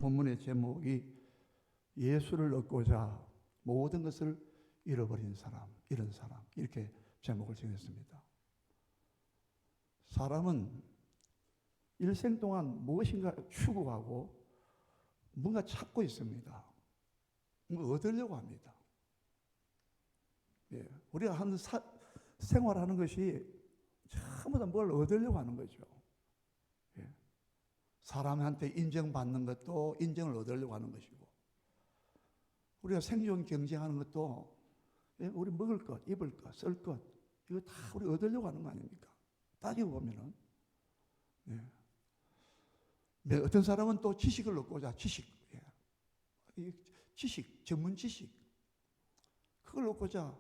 본문의 제목이 예수를 얻고자 모든 것을 잃어버린 사람, 이런 사람, 이렇게 제목을 정했습니다. 사람은 일생 동안 무엇인가 추구하고 뭔가 찾고 있습니다. 뭔가 얻으려고 합니다. 예, 우리가 하는 생활하는 것이 전부 다 뭘 얻으려고 하는 거죠. 예, 사람한테 인정받는 것도 인정을 얻으려고 하는 것이고, 우리가 생존 경쟁하는 것도 우리 먹을 것, 입을 것, 쓸 것, 이거 다 우리 얻으려고 하는 거 아닙니까? 따지고 보면은. 네. 어떤 사람은 또 지식을 얻고자, 지식, 지식, 전문 지식, 그걸 얻고자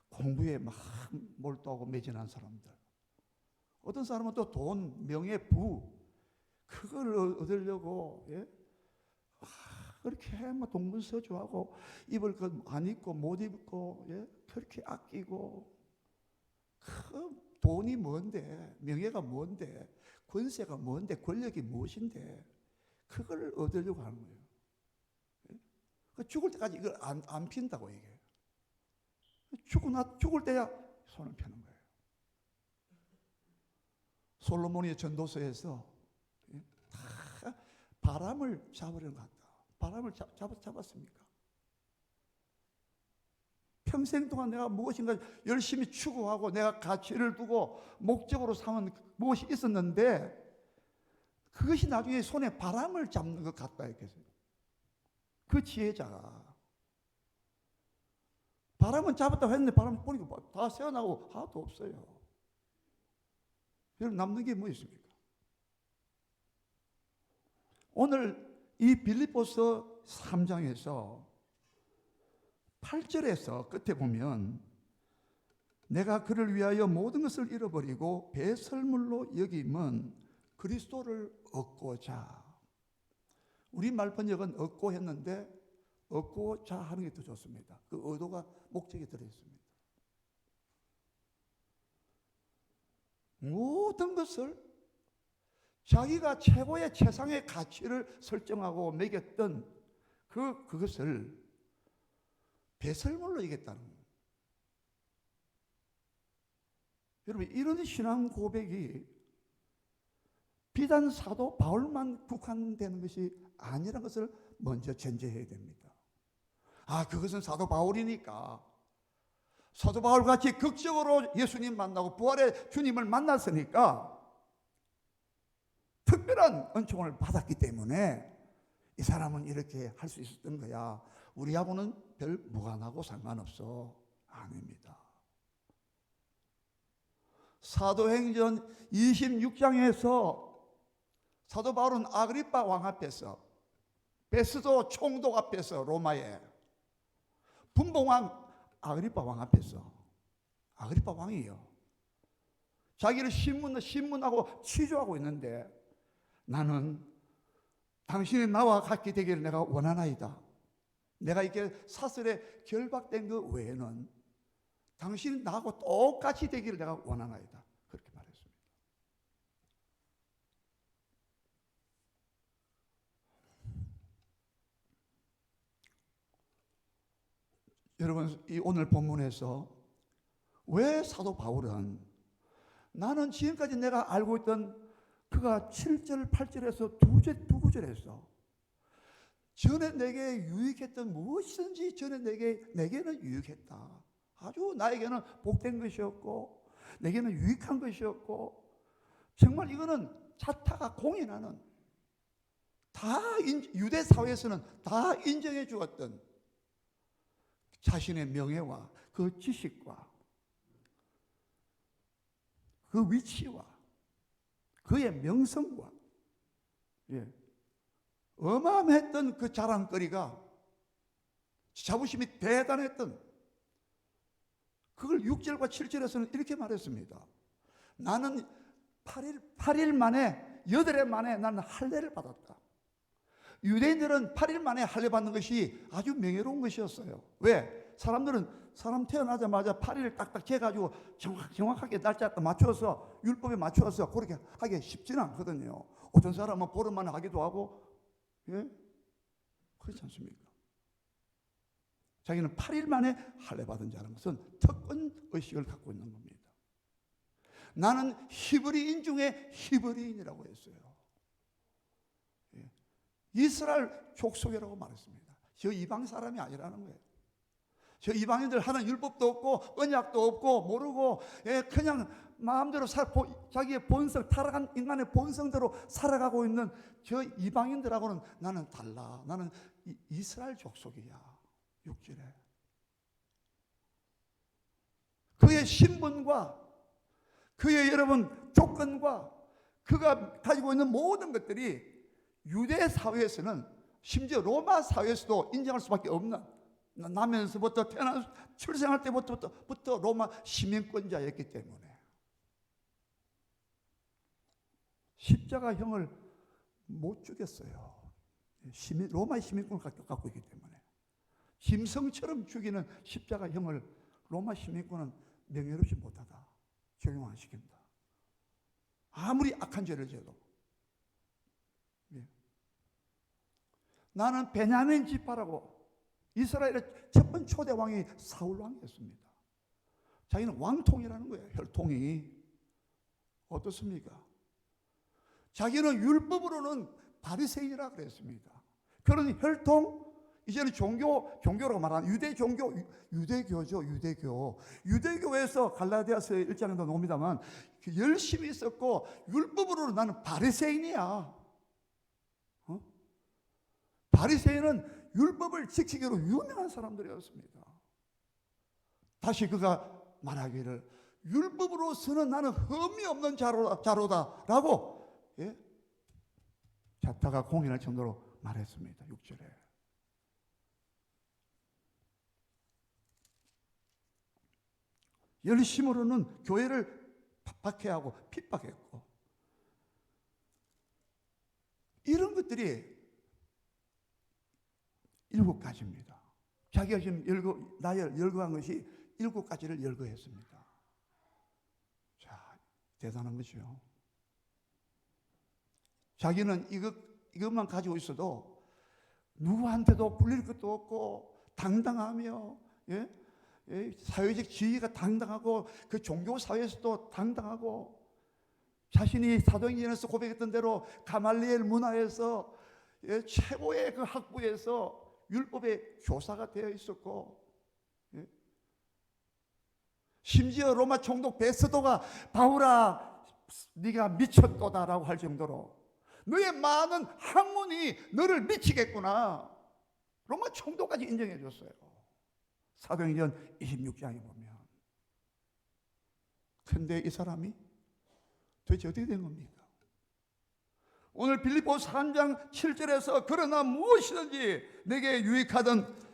공부에 막 몰두하고 매진한 사람들. 어떤 사람은 또 돈, 명예, 부, 그걸 얻으려고 그렇게 막 동분서주하고 입을 것 안 입고 못 입고 그렇게 아끼고, 그 돈이 뭔데, 명예가 뭔데, 권세가 뭔데, 권력이 무엇인데, 그걸 얻으려고 하는 거예요. 죽을 때까지 이걸 안 핀다고 이게. 죽을 때야 손을 펴는 거예요. 솔로몬의 전도서에서 다 바람을 잡으려는 것 같다. 바람을 잡았습니까? 평생 동안 내가 무엇인가 열심히 추구하고 내가 가치를 두고 목적으로 삼은 무엇이 있었는데, 그것이 나중에 손에 바람을 잡는 것 같다 이렇게. 그 지혜자가 바람은 잡았다고 했는데 바람 보니까 다 새어나고 하나도 없어요. 여러분, 남는 게 뭐 있습니까? 오늘 이 빌립보서 3장에서 8절에서 끝에 보면, 내가 그를 위하여 모든 것을 잃어버리고 배설물로 여김은 그리스도를 얻고자. 우리 말번역은 얻고 했는데 얻고자 하는 게 더 좋습니다. 그 의도가 목적이 들어있습니다. 모든 것을 자기가 최고의 최상의 가치를 설정하고 매겼던 그것을 배설물로 이겼다는 거예요. 여러분, 이런 신앙 고백이 비단 사도 바울만 국한되는 것이 아니라는 것을 먼저 전제해야 됩니다. 그것은 사도 바울이니까, 사도 바울같이 극적으로 예수님 만나고 부활의 주님을 만났으니까 특별한 은총을 받았기 때문에 이 사람은 이렇게 할 수 있었던 거야. 우리하고는 별 무관하고 상관없어. 아닙니다. 사도행전 26장에서 사도 바울은 아그리빠 왕 앞에서, 베스도 총독 앞에서, 로마의 분봉왕 아그리빠 왕 앞에서, 아그리빠 왕이요, 자기를 신문하고 취조하고 있는데, 나는 당신이 나와 같게 되기를 내가 원하나이다. 내가 이렇게 사슬에 결박된 그 외에는 당신이 나하고 똑같이 되기를 내가 원하나이다. 그렇게 말했습니다. 여러분, 이 오늘 본문에서 왜 사도 바울은, 나는 지금까지 내가 알고 있던 그가 7절, 8절에서 두 구절에서 전에 내게 유익했던 무엇이든지 전에 내게는 유익했다. 아주 나에게는 복된 것이었고 내게는 유익한 것이었고, 정말 이거는 자타가 공인하는, 다 유대 사회에서는 다 인정해 주었던 자신의 명예와 그 지식과 그 위치와 그의 명성과 어마어마했던 그 자랑거리가, 자부심이 대단했던, 그걸 6절과 7절에서는 이렇게 말했습니다. 나는 8일 만에, 8일 만에 나는 할례를 받았다. 유대인들은 8일 만에 할례 받는 것이 아주 명예로운 것이었어요. 왜? 사람 태어나자마자 8일을 딱딱 재가지고 정확하게 날짜 맞춰서, 율법에 맞춰서 그렇게 하기 쉽지는 않거든요. 어떤 사람은 보름 만에 하기도 하고, 예? 그렇지 않습니까? 자기는 8일 만에 할례 받은 자라는 것은 특권 의식을 갖고 있는 겁니다. 나는 히브리인 중에 히브리인이라고 했어요. 예. 이스라엘 족속이라고 말했습니다. 저 이방 사람이 아니라는 거예요. 저 이방인들 하는 율법도 없고 언약도 없고 모르고 그냥 마음대로 자기의 본성, 타락한 인간의 본성대로 살아가고 있는 저 이방인들하고는 나는 달라. 나는 이스라엘 족속이야. 6절에 그의 신분과 그의 여러분 조건과 그가 가지고 있는 모든 것들이 유대 사회에서는, 심지어 로마 사회에서도 인정할 수밖에 없는, 나면서부터 출생할 때부터 로마 시민권자였기 때문에 십자가형을 못 죽였어요. 로마 시민권을 갖고 있기 때문에 짐승처럼 죽이는 십자가형을 로마 시민권은 명예롭지 못하다, 적용 안 시킨다. 아무리 악한 죄를 지어도. 나는 베냐민 지파라고. 이스라엘의 첫 번째 초대 왕이 사울 왕이었습니다. 자기는 왕통이라는 거예요. 혈통이 어떻습니까? 자기는 율법으로는 바리새인이라 그랬습니다. 그런 혈통, 이제는 종교라고 말하는 유대 종교, 유대교죠. 유대교에서 갈라디아서 1장에도 나옵니다만 열심히 있었고 율법으로 나는 바리새인이야. 바리새인은 율법을 지키기로 유명한 사람들이었습니다. 다시 그가 말하기를 율법으로서는 나는 흠이 없는 자로다라고 자타가 공인할 정도로 말했습니다. 6절에. 열심으로는 교회를 박해하고 핍박했고, 이런 것들이 7가지입니다. 자기가 지금 나를 열거한 것이 7가지를 열거했습니다. 자, 대단한 거죠. 자기는 이것만 가지고 있어도 누구한테도 불릴 것도 없고 당당하며, 사회적 지위가 당당하고 그 종교 사회에서도 당당하고, 자신이 사도행전에서 고백했던 대로 가말리엘 문화에서 최고의 그 학부에서 율법의 교사가 되어 있었고, 심지어 로마 총독 베스도가 바울아 네가 미쳤도다라고 할 정도로 너의 많은 학문이 너를 미치겠구나, 로마 총독까지 인정해 줬어요. 사도행전 26장에 보면. 근데 이 사람이 도대체 어떻게 된 겁니까? 오늘 빌립보서 3장 7절에서 그러나 무엇이든지 내게 유익하든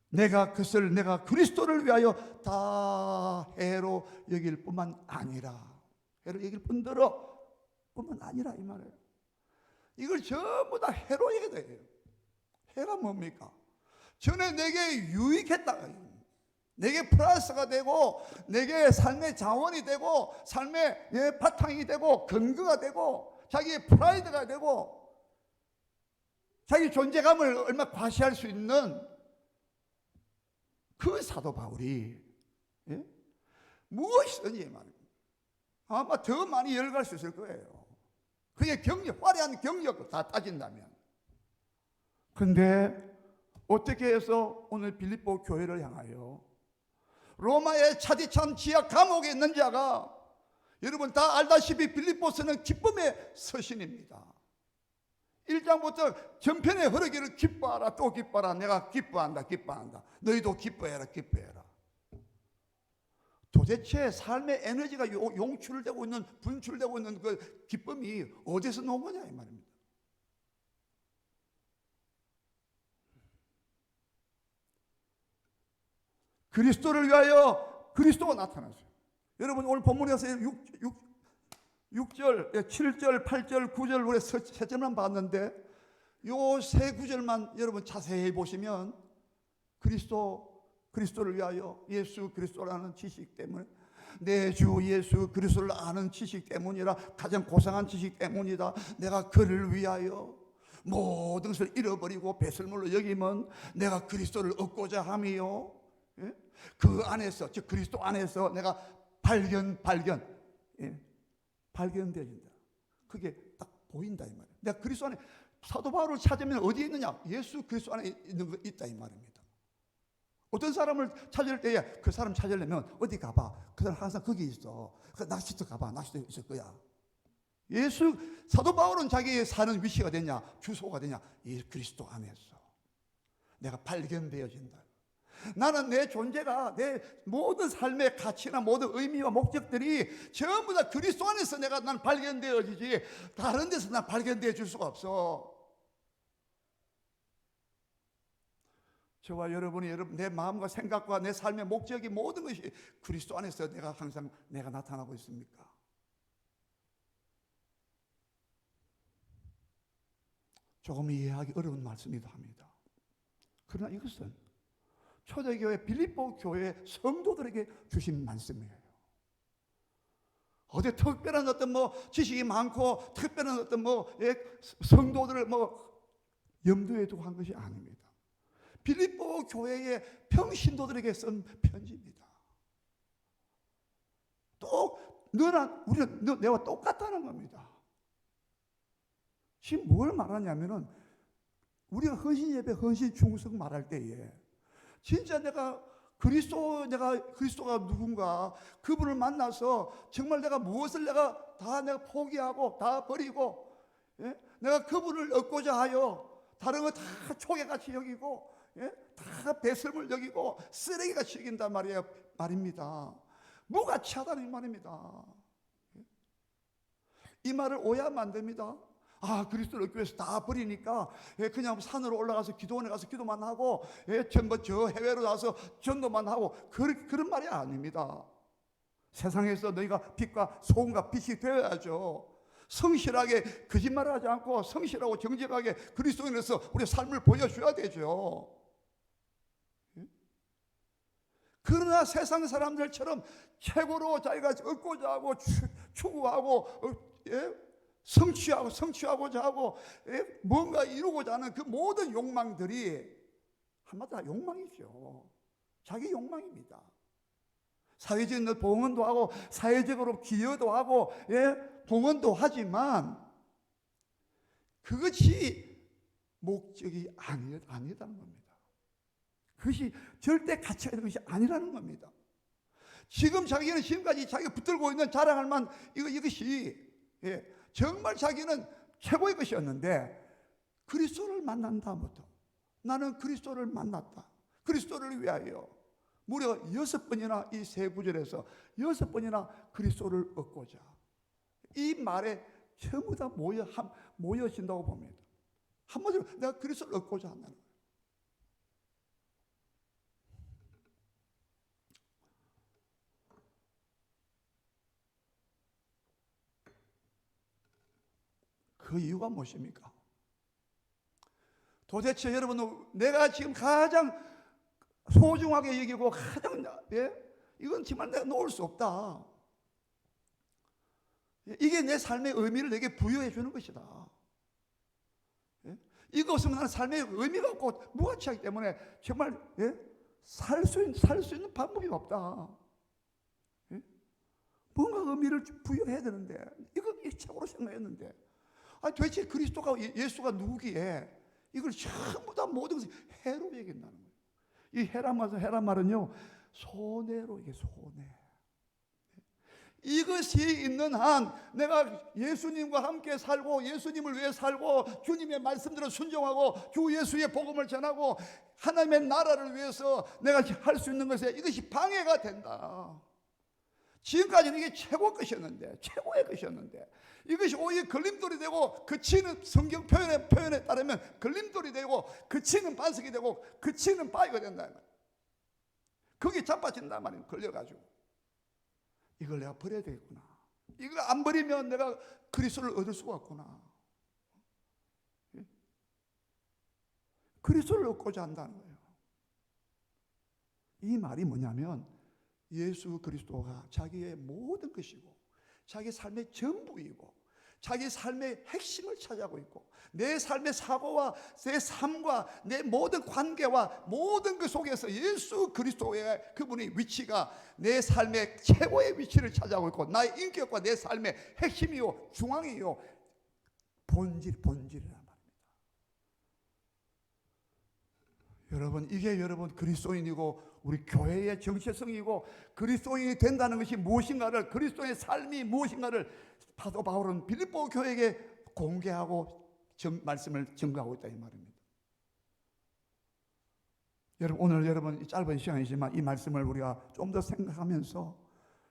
내가 그리스도를 위하여 다 해로 여길 뿐만 아니라, 해로 여길 뿐만 아니라 이 말이에요. 이걸 전부 다 해로 여겨야 돼요. 해가 뭡니까? 전에 내게 유익했다, 내게 플러스가 되고 내게 삶의 자원이 되고 삶의 바탕이 되고 근거가 되고 자기의 프라이드가 되고 자기 존재감을 얼마나 과시할 수 있는 그 사도 바울이 무엇이든지 말입니다. 아마 더 많이 열갈 수 있을 거예요. 그게 화려한 경력 다 따진다면. 근데 어떻게 해서 오늘 빌립보 교회를 향하여 로마의 차디찬 지하 감옥에 있는 자가, 여러분 다 알다시피 빌립보서는 기쁨의 서신입니다. 1장부터 전편에 흐르기를 기뻐하라, 또 기뻐하라, 내가 기뻐한다. 너희도 기뻐해라. 도대체 삶의 에너지가 용출되고 있는, 분출되고 있는 그 기쁨이 어디서 나온 거냐 이 말입니다. 그리스도를 위하여 그리스도가 나타났어요. 여러분 오늘 본문에서 6절, 7절, 8절, 9절 우리 세 절만 봤는데 요 세 구절만 여러분 자세히 보시면 그리스도를 위하여, 예수 그리스도라는 지식 때문에, 내 주 예수 그리스도를 아는 지식 때문이라, 가장 고상한 지식 때문이다. 내가 그를 위하여 모든 것을 잃어버리고 배설물로 여기면 내가 그리스도를 얻고자 함이요. 예? 그 안에서, 즉 그리스도 안에서 내가 발견되어진다. 그게 딱 보인다 이 말이에요. 내가 그리스도 안에, 사도 바울을 찾으면 어디에 있느냐? 예수 그리스도 안에 있는 거 있다 이 말입니다. 어떤 사람을 찾을 때에 그 사람 찾으려면 어디 가봐. 그 사람 항상 거기 있어. 낚시터 가봐. 낚시터 있을 거야. 사도 바울은 자기의 사는 위치가 되냐, 주소가 되냐, 이 그리스도 안에서 내가 발견되어진다. 나는 내 존재가, 내 모든 삶의 가치나 모든 의미와 목적들이 전부 다 그리스도 안에서 난 발견되어지지, 다른 데서 난 발견되어 줄 수가 없어. 저와 여러분이 내 마음과 생각과 내 삶의 목적이 모든 것이 그리스도 안에서 항상 나타나고 있습니까? 조금 이해하기 어려운 말씀이기도 합니다. 그러나 이것은 초대교회 빌립보 교회 성도들에게 주신 말씀이에요. 어디 특별한 어떤 지식이 많고 특별한 어떤 성도들을 염두에 두고 한 것이 아닙니다. 빌립보 교회의 평신도들에게 쓴 편지입니다. 우리는 내와 똑같다는 겁니다. 지금 뭘 말하냐면은 우리가 헌신 예배, 헌신 충성 말할 때에 진짜 내가 그리스도가 누군가 그분을 만나서 정말 내가 무엇을 내가 포기하고 다 버리고, 예? 내가 그분을 얻고자 하여 다른 거 다 초계같이 여기고, 예? 다 배설물 여기고 쓰레기같이 여긴단 말입니다. 무가치하다는 말입니다. 이 말을 오해하면 안 됩니다. 그리스도를 얻기 위해서 다 버리니까 그냥 산으로 올라가서 기도원에 가서 기도만 하고, 저 해외로 나서 전도만 하고, 그런 말이 아닙니다. 세상에서 너희가 빛과 소금과 빛이 되어야죠. 성실하게 거짓말을 하지 않고 성실하고 정직하게 그리스도인으로서 우리의 삶을 보여줘야 되죠. 그러나 세상 사람들처럼 최고로 자기가 얻고자 하고 추구하고, 성취하고자 하고, 뭔가 이루고자 하는 그 모든 욕망들이 한마디로 욕망이죠. 자기 욕망입니다. 사회적인 봉헌도 하고 사회적으로 기여도 하고, 봉헌도 하지만 그것이 목적이 아니라는 겁니다. 그것이 절대 가치가 있는 것이 아니라는 겁니다. 자기는 지금까지 자기가 붙들고 있는 자랑할 만 이것이, 정말 자기는 최고의 것이었는데, 그리스도를 만난 다음부터 나는 그리스도를 만났다. 그리스도를 위하여 무려 6번이나 이 세 구절에서 6번이나 그리스도를 얻고자, 이 말에 전부 다 모여진다고 봅니다. 한마디로 내가 그리스도를 얻고자 한다는 거예요. 그 이유가 무엇입니까? 도대체 여러분, 내가 지금 가장 소중하게 여기고 이건 정말 내가 놓을 수 없다. 이게 내 삶의 의미를 내게 부여해 주는 것이다. 이거 없으면 나는 삶의 의미가 없고 무가치하기 때문에 정말 살 수 있는 방법이 없다. 뭔가 의미를 부여해야 되는데, 이거 최고로 생각했는데, 도대체 예수가 누구기에 이걸 전부 다 모든 것을 해로 얘기한다는 거예요. 이 해란 말은요, 손해로 이게 손해. 이것이 있는 한 내가 예수님과 함께 살고, 예수님을 위해 살고, 주님의 말씀대로 순종하고, 주 예수의 복음을 전하고, 하나님의 나라를 위해서 내가 할 수 있는 것에 이것이 방해가 된다. 지금까지는 이게 최고의 것이었는데 이것이 오히려 걸림돌이 되고, 그치는 성경 표현에 따르면 걸림돌이 되고, 그치는 반석이 되고, 그치는 바위가 된다는 거예요. 거기에 자빠진단 말이에요. 걸려가지고 이걸 내가 버려야 되겠구나. 이걸 안 버리면 내가 그리스도를 얻을 수가 없구나. 그리스도를 얻고자 한다는 거예요. 이 말이 뭐냐면, 예수 그리스도가 자기의 모든 것이고 자기 삶의 전부이고 자기 삶의 핵심을 차지하고 있고, 내 삶의 사고와 내 삶과 내 모든 관계와 모든 그 속에서 예수 그리스도의 그분의 위치가 내 삶의 최고의 위치를 차지하고 있고, 나의 인격과 내 삶의 핵심이요 중앙이요 본질이란 말입니다. 여러분, 이게 여러분 그리스도인이고 우리 교회의 정체성이고, 그리스도인이 된다는 것이 무엇인가를, 그리스도의 삶이 무엇인가를 사도 바울은 빌립보 교회에게 공개하고 말씀을 증거하고 있다 이 말입니다. 여러분, 오늘 여러분 짧은 시간이지만 이 말씀을 우리가 좀 더 생각하면서,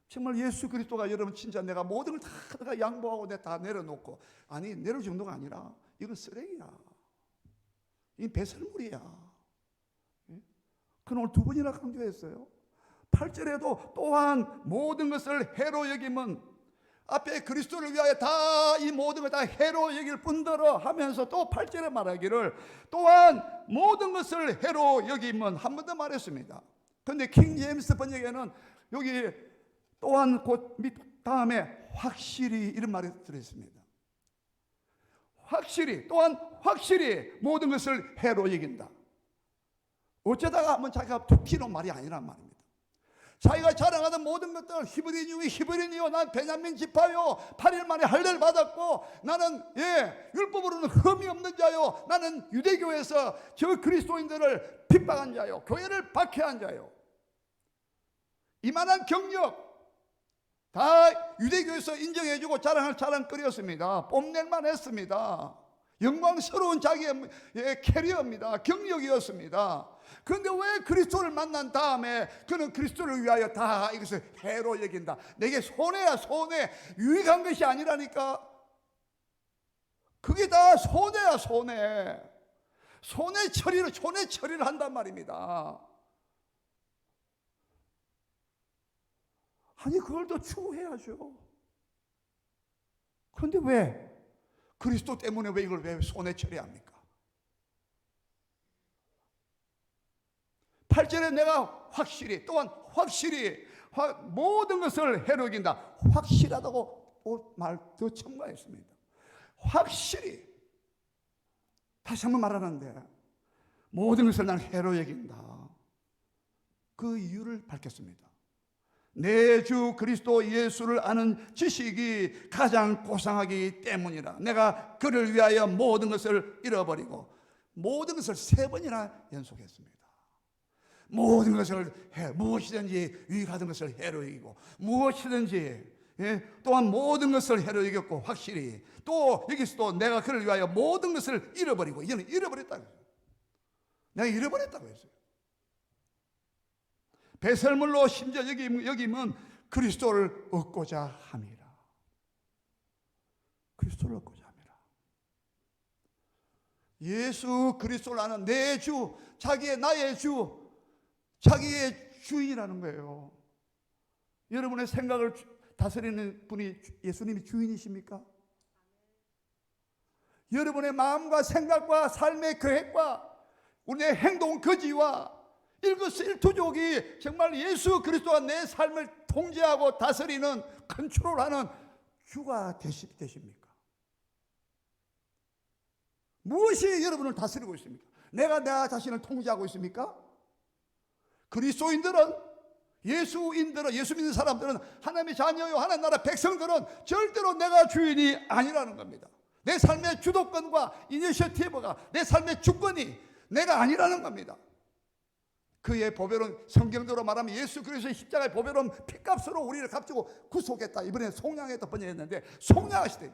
정말 예수 그리스도가 여러분 진짜 내가 모든 걸 다 양보하고 내가 다 내려놓고, 아니 내려올 정도가 아니라 이건 쓰레기야, 이 배설물이야. 그는 오늘 두 번이나 강조했어요. 8절에도 또한 모든 것을 해로 여김은, 앞에 그리스도를 위하여 다 이 모든 걸 다 해로 여길 뿐더러 하면서 또 8절에 말하기를 또한 모든 것을 해로 여김은 한 번 더 말했습니다. 그런데 킹 제임스 번역에는 여기 또한 곧 밑 다음에 확실히 이런 말이 들어있습니다. 확실히, 또한 확실히 모든 것을 해로 여긴다. 어쩌다가 한번 자기가 툭 튀는 말이 아니란 말입니다. 자기가 자랑하던 모든 것들, 히브리니요, 난 베냐민 지파요, 8일 만에 할례를 받았고, 나는 율법으로는 흠이 없는 자요, 나는 유대교에서 저 그리스도인들을 핍박한 자요, 교회를 박해한 자요, 이만한 경력 다 유대교에서 인정해주고 자랑할 자랑거리였습니다. 뽐낼만 했습니다. 영광스러운 자기의 캐리어입니다. 경력이었습니다. 그런데 왜 그리스도를 만난 다음에 그는 그리스도를 위하여 다 이것을 해로 여긴다. 내게 손해야, 손해. 유익한 것이 아니라니까. 그게 다 손해야, 손해. 손해 처리를 한단 말입니다. 아니 그걸 더 추구해야죠. 그런데 왜 그리스도 때문에 왜 이걸 왜 손해 처리합니까? 8절에 내가 확실히, 또한 확실히 모든 것을 해로 여긴다. 확실하다고 말 더 첨가했습니다. 확실히, 다시 한번 말하는데, 모든 것을 난 해로 여긴다. 그 이유를 밝혔습니다. 내 주 그리스도 예수를 아는 지식이 가장 고상하기 때문이라. 내가 그를 위하여 모든 것을 잃어버리고, 모든 것을 3번이나 연속했습니다. 모든 것을 무엇이든지 유익하던 것을 해로 여기고, 무엇이든지 또한 모든 것을 해로 여겼고, 확실히 또 여기서도 내가 그를 위하여 모든 것을 잃어버리고, 이제는 잃어버렸다고 했어요. 내가 잃어버렸다고 했어요. 배설물로 심지어 여김은 그리스도를 얻고자 함이라. 그리스도를 얻고자 함이라. 예수 그리스도를 아는 내 주, 나의 주, 자기의 주인이라는 거예요. 여러분의 생각을 다스리는 분이 예수님이 주인이십니까? 여러분의 마음과 생각과 삶의 계획과 우리의 행동 거지와 일거수일투족이 정말 예수 그리스도가 내 삶을 통제하고 다스리는, 컨트롤하는 주가 되십니까? 무엇이 여러분을 다스리고 있습니까? 내가 내 자신을 통제하고 있습니까? 그리스도인들은, 예수 믿는 사람들은, 하나님의 자녀요, 하나님 나라 백성들은 절대로 내가 주인이 아니라는 겁니다. 내 삶의 주도권과 이니셔티브가, 내 삶의 주권이 내가 아니라는 겁니다. 그의 보배로운, 성경대로 말하면 예수 그리스도의 십자가의 보배로운 피값으로 우리를 값주고 구속했다. 이번에 속량했다 번역했는데, 속량하시되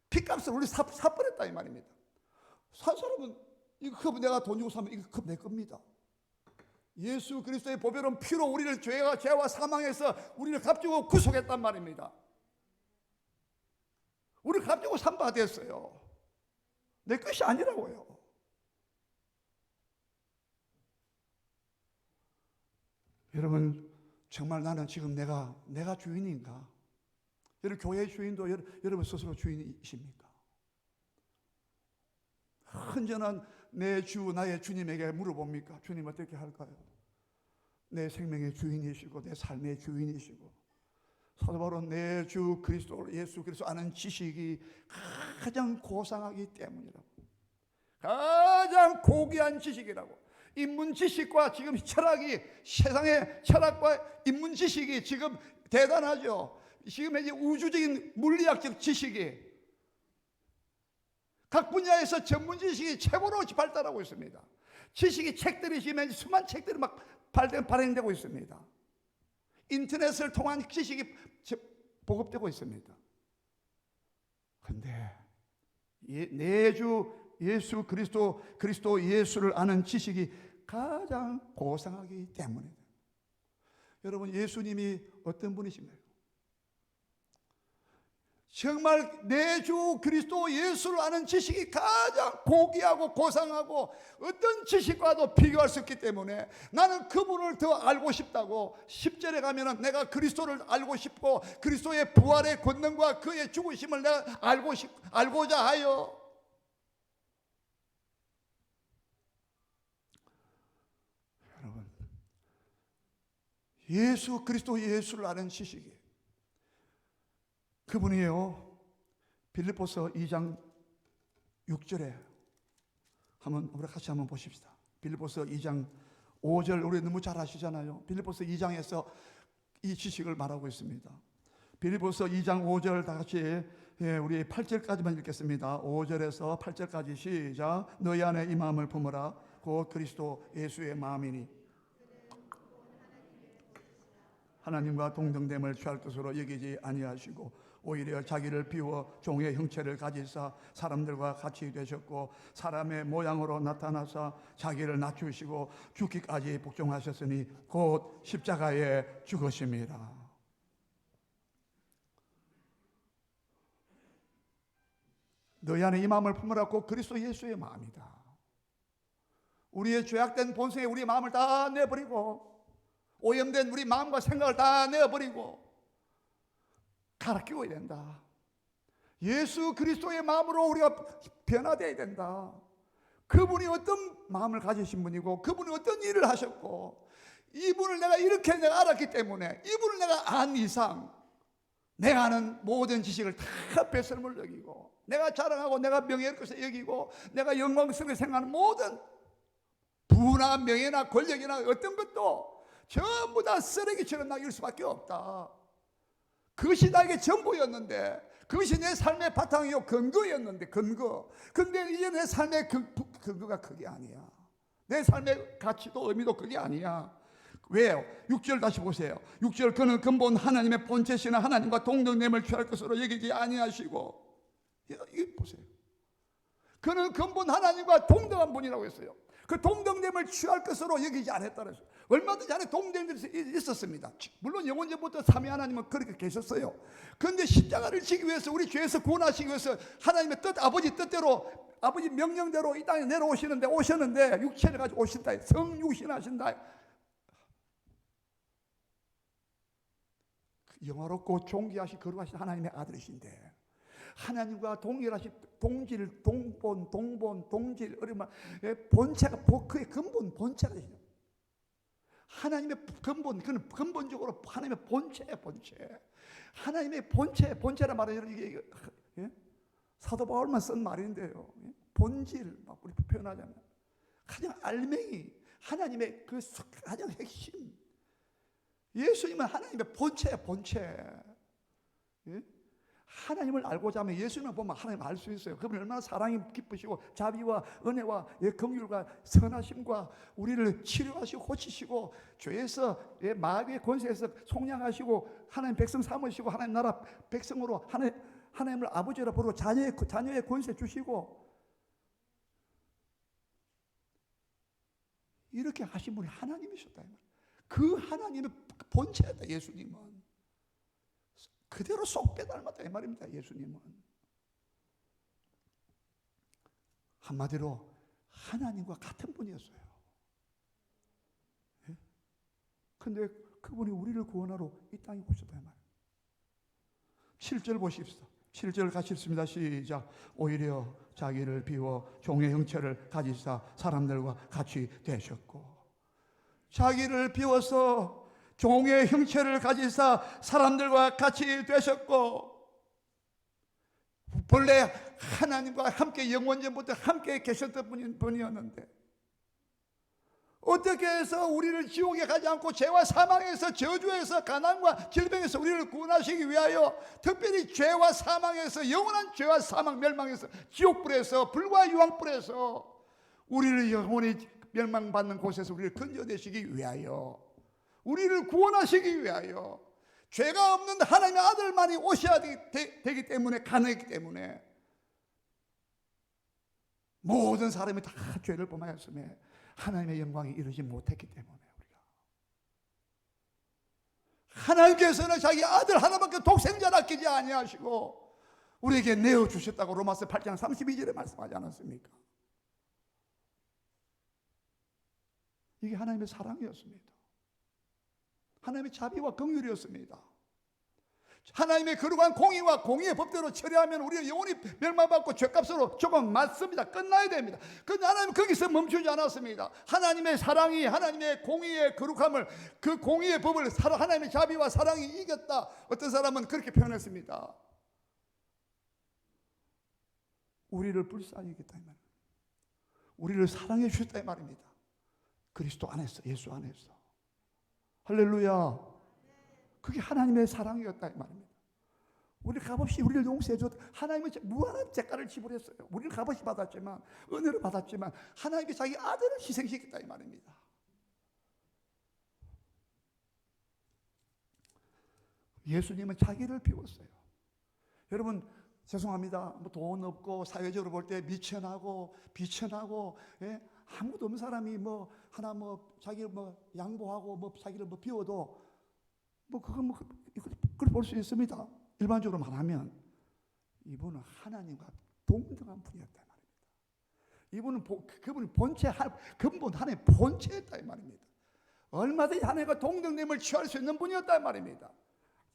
피값을 우리 사버렸다 이 말입니다. 산 사람은 이거 컵 내가 돈 주고 사면 이거 컵 내 겁니다. 예수 그리스도의 보배로운 피로 우리를 죄와 사망에서 우리를 값주고 구속했단 말입니다. 우리를 값주고 산 바 됐어요. 내 것이 아니라고요. 여러분, 정말 나는 지금 내가 주인인가? 여러분, 교회 주인도 여러분 스스로 주인이십니까? 헌전한 내 주, 나의 주님에게 물어봅니까? 주님 어떻게 할까요? 내 생명의 주인이시고 내 삶의 주인이시고 사도 바로 내 주 그리스도 예수 그리스도 아는 지식이 가장 고상하기 때문이라고. 가장 고귀한 지식이라고. 인문 지식과 지금 철학이, 세상의 철학과 인문 지식이 지금 대단하죠. 지금 이제 우주적인 물리학적 지식이 각 분야에서 전문 지식이 최고로 발달하고 있습니다. 지식이 책들이 지금 수많은 책들이 막 발행되고 있습니다. 인터넷을 통한 지식이 보급되고 있습니다. 그런데 내 주 예수 그리스도 예수를 아는 지식이 가장 고상하기 때문에. 여러분, 예수님이 어떤 분이신가요? 정말 내 주 그리스도 예수를 아는 지식이 가장 고귀하고 고상하고 어떤 지식과도 비교할 수 없기 때문에 나는 그분을 더 알고 싶다고. 10절에 가면은 내가 그리스도를 알고 싶고 그리스도의 부활의 권능과 그의 죽으심을 내가 알고자 하여. 여러분, 예수 그리스도 예수를 아는 지식이 그분이요. 빌립보서 2장 6절에 우리 같이 한번 보십시다. 빌립보서 2장 5절 우리 너무 잘 아시잖아요. 빌립보서 2장에서 이 지식을 말하고 있습니다. 빌립보서 2장 5절 다 같이 우리 8절까지만 읽겠습니다. 5절에서 8절까지 시작. 너희 안에 이 마음을 품으라. 곧 그리스도 예수의 마음이니 하나님과 동등됨을 취할 것으로 여기지 아니하시고 오히려 자기를 비워 종의 형체를 가지사 사람들과 같이 되셨고 사람의 모양으로 나타나사 자기를 낮추시고 죽기까지 복종하셨으니 곧 십자가에 죽으심이라. 너희 안에 이 마음을 품으라고 그리스도 예수의 마음이다. 우리의 죄악된 본성에 우리 마음을 다 내버리고 오염된 우리 마음과 생각을 다 내어버리고 갈아 끼워야 된다. 예수 그리스도의 마음으로 우리가 변화되어야 된다. 그분이 어떤 마음을 가지신 분이고 그분이 어떤 일을 하셨고 이분을 내가 이렇게 내가 알았기 때문에 이분을 내가 안 이상 내가 아는 모든 지식을 다 배설물 여기고 내가 자랑하고 내가 명예를 것을 여기고 내가 영광스럽게 생각하는 모든 부나 명예나 권력이나 어떤 것도 전부 다 쓰레기처럼 나 이럴 수밖에 없다. 그것이 나에게 전부였는데 그것이 내 삶의 바탕이요 근거였는데 근거. 근데 이제 내 삶의 근거가 그게 아니야. 내 삶의 가치도 의미도 그게 아니야. 왜요? 6절 다시 보세요. 6절 그는 근본 하나님의 본체시나 하나님과 동등됨을 취할 것으로 여기지 아니하시고. 이거 보세요. 그는 근본 하나님과 동등한 분이라고 했어요. 그 동등됨을 취할 것으로 여기지 않았다 그랬어요. 얼마든지 안에 동등됨이 있었습니다. 물론 영원전부터 삼위 하나님은 그렇게 계셨어요. 그런데 십자가를 지기 위해서 우리 죄에서 구원하시기 위해서 하나님의 뜻, 아버지 뜻대로 아버지 명령대로 이 땅에 내려오시는데 오셨는데 육체를 가지고 오신다. 성육신하신다. 영화롭고 존귀하시 거룩하신 하나님의 아들이신데 하나님과 동일하신 동질, 동본, 동질, 어리면 본체가 그의 근본 본체가 되시죠. 하나님의 근본, 그는 근본적으로 하나님의 본체예요, 본체. 하나님의 본체란 말은 이게 사도 바울만 쓴 말인데요. 본질, 막 우리 표현하자면 가장 알맹이, 하나님의 그 가장 핵심. 예수님은 하나님의 본체예요, 본체. 하나님을 알고자 하면 예수님을 보면 하나님을 알 수 있어요. 그분이 얼마나 사랑이 기쁘시고 자비와 은혜와 긍휼과 선하심과 우리를 치료하시고 고치시고 죄에서 마귀의 권세에서 속량하시고 하나님 백성 삼으시고 하나님 나라 백성으로 하나님을 아버지라 부르고 자녀의 권세 주시고 이렇게 하신 분이 하나님이셨다. 그 하나님의 본체였다. 예수님은 그대로 쏙 빼닮았다 이 말입니다. 예수님은 한마디로 하나님과 같은 분이었어요. 그런데 그분이 우리를 구원하러 이 땅에 오셨다 이 말이에요. 7절 보십시오. 7절 같이 읽습니다. 시작. 오히려 자기를 비워 종의 형체를 가지사 사람들과 같이 되셨고 자기를 비워서 종의 형체를 가지사 사람들과 같이 되셨고, 본래 하나님과 함께 영원전부터 함께 계셨던 분이었는데 어떻게 해서 우리를 지옥에 가지 않고 죄와 사망에서, 저주에서, 가난과 질병에서 우리를 구원하시기 위하여, 특별히 죄와 사망에서, 영원한 죄와 사망 멸망에서, 지옥불에서, 불과 유황불에서 우리를 영원히 멸망받는 곳에서 우리를 건져내시기 위하여, 우리를 구원하시기 위하여, 죄가 없는 하나님의 아들만이 오셔야 되기 때문에, 가능했기 때문에 모든 사람이 다 죄를 범하였음에 하나님의 영광이 이루지 못했기 때문에, 우리가 하나님께서는 자기 아들 하나밖에 독생자를 아끼지 아니하시고 우리에게 내어주셨다고 로마서 8장 32절에 말씀하지 않았습니까? 이게 하나님의 사랑이었습니다. 하나님의 자비와 긍휼이었습니다. 하나님의 거룩한 공의와 공의의 법대로 처리하면 우리가 영원히 멸망받고 죄값으로 조금 맞습니다. 끝나야 됩니다. 그런데 하나님은 거기서 멈추지 않았습니다. 하나님의 사랑이, 하나님의 공의의 거룩함을, 그 공의의 법을 하나님의 자비와 사랑이 이겼다. 어떤 사람은 그렇게 표현했습니다. 우리를 불쌍히 여겼다 이 말입니다. 우리를 사랑해 주셨다 이 말입니다. 그리스도 안에서, 예수 안에서. 할렐루야. 그게 하나님의 사랑이었다 이 말입니다. 우리를 값없이 우리를 용서해줘. 하나님은 무한한 대가를 지불했어요. 우리를 값없이 받았지만, 은혜를 받았지만 하나님이 자기 아들을 희생시켰다 이 말입니다. 예수님은 자기를 비웠어요. 여러분 죄송합니다. 뭐 돈 없고 사회적으로 볼 때 미천하고 비천하고, 예? 아무도 없는 사람이 뭐 하나 뭐 자기를 뭐 양보하고 뭐 자기를 뭐 비워도 뭐 그건 뭐 그걸 볼 수 있습니다. 일반적으로 말하면 이분은 하나님과 동등한 분이었다 이 말입니다. 이분은 그분이 본체, 근본 하나님의 본체였다 이 말입니다. 얼마든지 하나님과 동등됨을 취할 수 있는 분이었다 이 말입니다.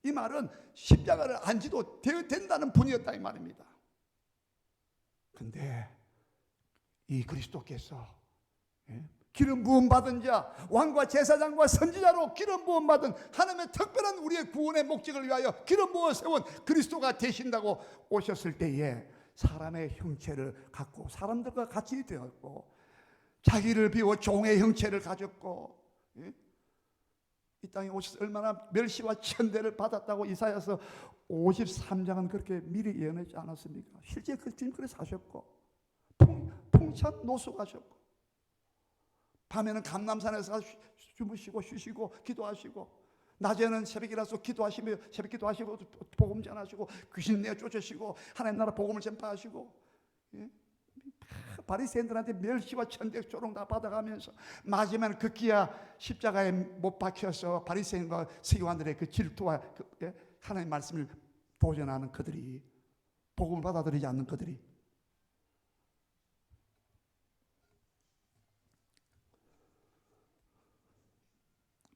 이 말은 십자가를 안 지도 된다는 분이었다 이 말입니다. 근데 이 그리스도께서, 예? 기름 부음 받은 자, 왕과 제사장과 선지자로 기름 부음 받은 하나님의 특별한 우리의 구원의 목적을 위하여 기름 부어 세운 그리스도가 되신다고 오셨을 때에 사람의 형체를 갖고 사람들과 같이 되었고, 자기를 비워 종의 형체를 가졌고, 예? 이 땅에 오셔서 얼마나 멸시와 천대를 받았다고 이사야서 53장은 그렇게 미리 예언하지 않았습니까? 실제 그 주님 그래서 하셨고, 풍찬 노숙하셨고, 밤에는 감람산에서 주무시고 쉬시고 기도하시고, 낮에는 새벽이라서 기도하시며 새벽 기도하시고 복음 전하시고 귀신 내어 쫓으시고 하나님 나라 복음을 전파하시고, 예? 바리새인들한테 멸시와 천대 조롱 다 받아가면서 마지막에 급기야 십자가에 못 박혀서 바리새인과 서기관들의 그 질투와 하나님의 말씀을 도전하는 그들이, 복음을 받아들이지 않는 그들이,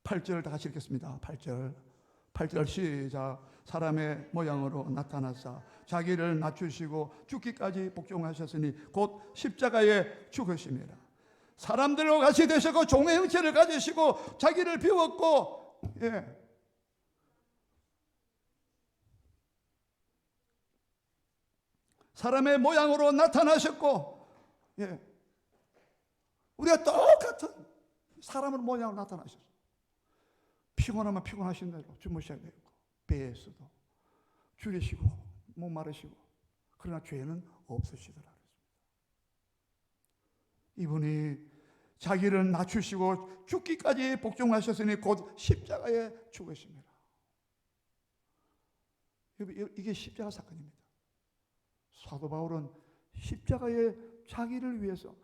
팔 절 다 같이 읽겠습니다. 8절 시작. 사람의 모양으로 나타나사 자기를 낮추시고 죽기까지 복종하셨으니 곧 십자가에 죽으심이라. 사람들과 같이 되셨고 종의 형체를 가지시고 자기를 비웠고, 예. 사람의 모양으로 나타나셨고, 예. 우리가 똑같은 사람의 모양으로 나타나셨어요. 피곤하면 피곤하신 대로 주무셔야 되고, 배에서도 줄이시고 목마르시고, 그러나 죄는 없으시더라. 이분이 자기를 낮추시고 죽기까지 복종하셨으니 곧 십자가에 죽으십니다. 이게 십자가 사건입니다. 사도 바울은 십자가에 자기를 위해서,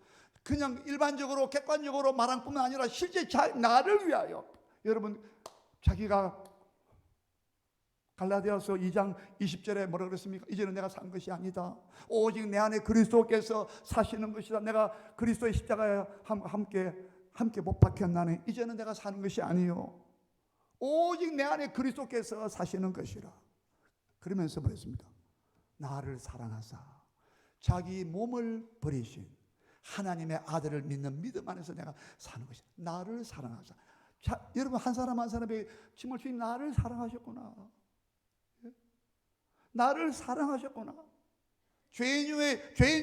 그냥 일반적으로 객관적으로 말한 뿐만 아니라 실제 나를 위하여, 여러분 자기가 갈라디아서 2장 20절에 뭐라 그랬습니까? 이제는 내가 산 것이 아니다. 오직 내 안에 그리스도께서 사시는 것이다. 내가 그리스도의 십자가에 함께 못 박혔나니 이제는 내가 사는 것이 아니요, 오직 내 안에 그리스도께서 사시는 것이라. 그러면서 그랬습니다. 나를 사랑하사 자기 몸을 버리신 하나님의 아들을 믿는 믿음 안에서 내가 사는 것이다. 나를 사랑하사. 자, 여러분 한 사람 한 사람에게 정말 주님 나를 사랑하셨구나. 나를 사랑하셨구나. 죄인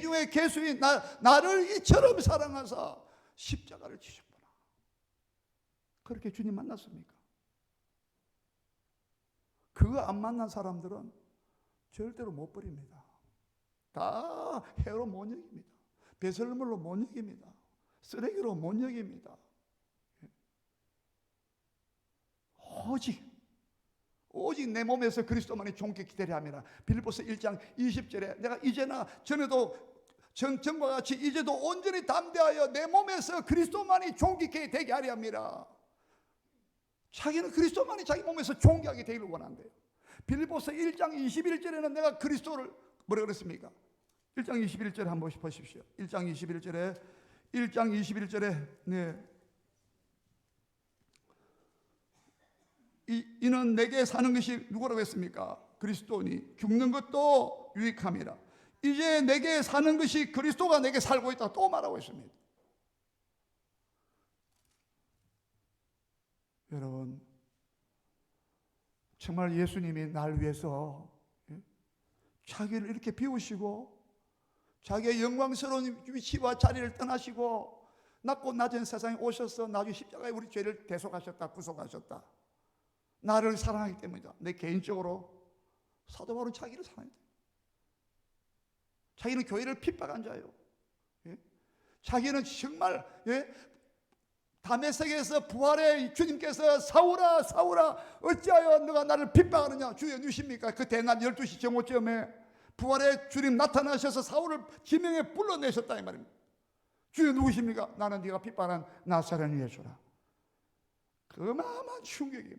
중에 괴수인 나를 이처럼 사랑하사 십자가를 지셨구나. 그렇게 주님 만났습니까? 그거 안 만난 사람들은 절대로 못 버립니다. 다 해로 못 여깁니다. 배설물로 못 여깁니다. 쓰레기로 못 여깁니다. 오직 내 몸에서 그리스도만이 존귀 기대려 함이라. 빌립보서 1장 20절에 내가 이제나 전에도 전과 같이 이제도 온전히 담대하여 내 몸에서 그리스도만이 존귀케 되게 하려 함이라. 자기는 그리스도만이 자기 몸에서 존귀하게 되기를 원한대요. 빌립보서 1장 21절에는 내가 그리스도를 뭐라 그랬습니까? 1장 21절에 한번 보십시오. 1장 21절에 네. 이는 내게 사는 것이 누구라고 했습니까? 그리스도니 죽는 것도 유익함이라. 이제 내게 사는 것이 그리스도가 내게 살고 있다 또 말하고 있습니다. 여러분 정말 예수님이 날 위해서 자기를 이렇게 비우시고 자기의 영광스러운 위치와 자리를 떠나시고 낮고 낮은 세상에 오셔서 나중에 십자가에 우리 죄를 대속하셨다, 구속하셨다. 나를 사랑하기 때문이다. 내 개인적으로 사도 바울은 자기를 사랑했다. 자기는 교회를 핍박한 자예요. 자기는 정말 다메섹에서 부활의 주님께서 사울아 사울아 어찌하여 너가 나를 핍박하느냐. 주여 누십니까? 그 대낮 12시 정오쯤에 부활의 주님 나타나셔서 사울을 지명에 불러내셨다 이 말입니다. 주여 누구십니까? 나는 네가 핍박한 나사렛 예수라. 그 어마어마한 충격이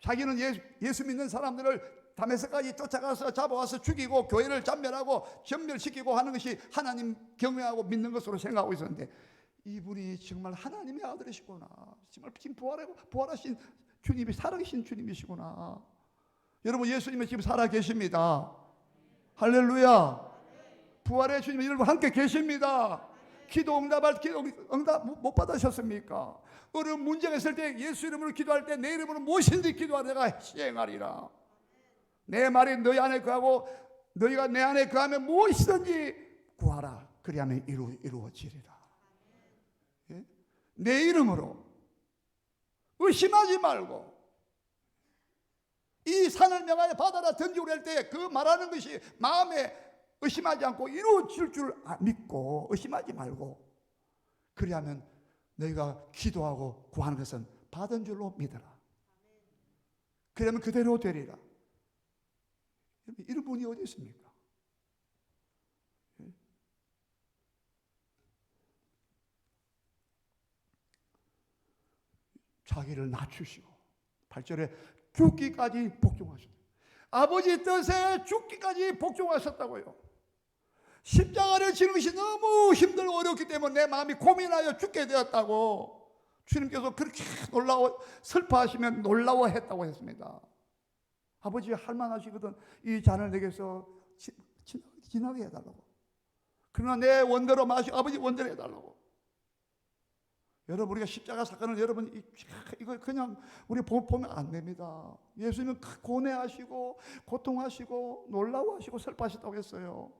자기는 예수 믿는 사람들을 다메섹까지 쫓아가서 잡아와서 죽이고 교회를 전멸하고 전멸시키고 하는 것이 하나님 경외하고 믿는 것으로 생각하고 있었는데 이분이 정말 하나님의 아들이시구나. 정말 지금 부활하신 주님이 살아계신 주님이시구나. 여러분 예수님은 지금 살아계십니다. 할렐루야. 부활의 주님이 여러분 함께 계십니다. 기도 응답 못 받으셨습니까? 어려운 문제가 있을 때 예수 이름으로 기도할 때 내 이름으로 무엇인지 기도하라 내가 시행하리라. 내 말이 너희 안에 거하고 너희가 내 안에 거하면 무엇이든지 구하라. 그리하면 이루어지리라. 예? 내 이름으로 의심하지 말고 이 산을 명하여 바다라 던지고 할 때 그 말하는 것이 마음에 의심하지 않고 이루어질 줄 믿고 의심하지 말고 그리하면 너희가 기도하고 구하는 것은 받은 줄로 믿어라. 그러면 그대로 되리라. 이런 분이 어디 있습니까? 자기를 낮추시고 8절에 죽기까지 복종하셨다. 아버지 뜻에 죽기까지 복종하셨다고요. 십자가를 지는 것이 너무 힘들고 어렵기 때문에 내 마음이 고민하여 죽게 되었다고 주님께서 그렇게 슬퍼하시면 놀라워했다고 했습니다. 아버지 할만하시거든 이 잔을 내게서 지나게 해달라고. 그러나 내 원대로 마시고 아버지 원대로 해달라고. 여러분 우리가 십자가 사건을 여러분 이거 그냥 우리 보면 안 됩니다. 예수님은 고뇌하시고 고통하시고 놀라워하시고 슬퍼하셨다고 했어요.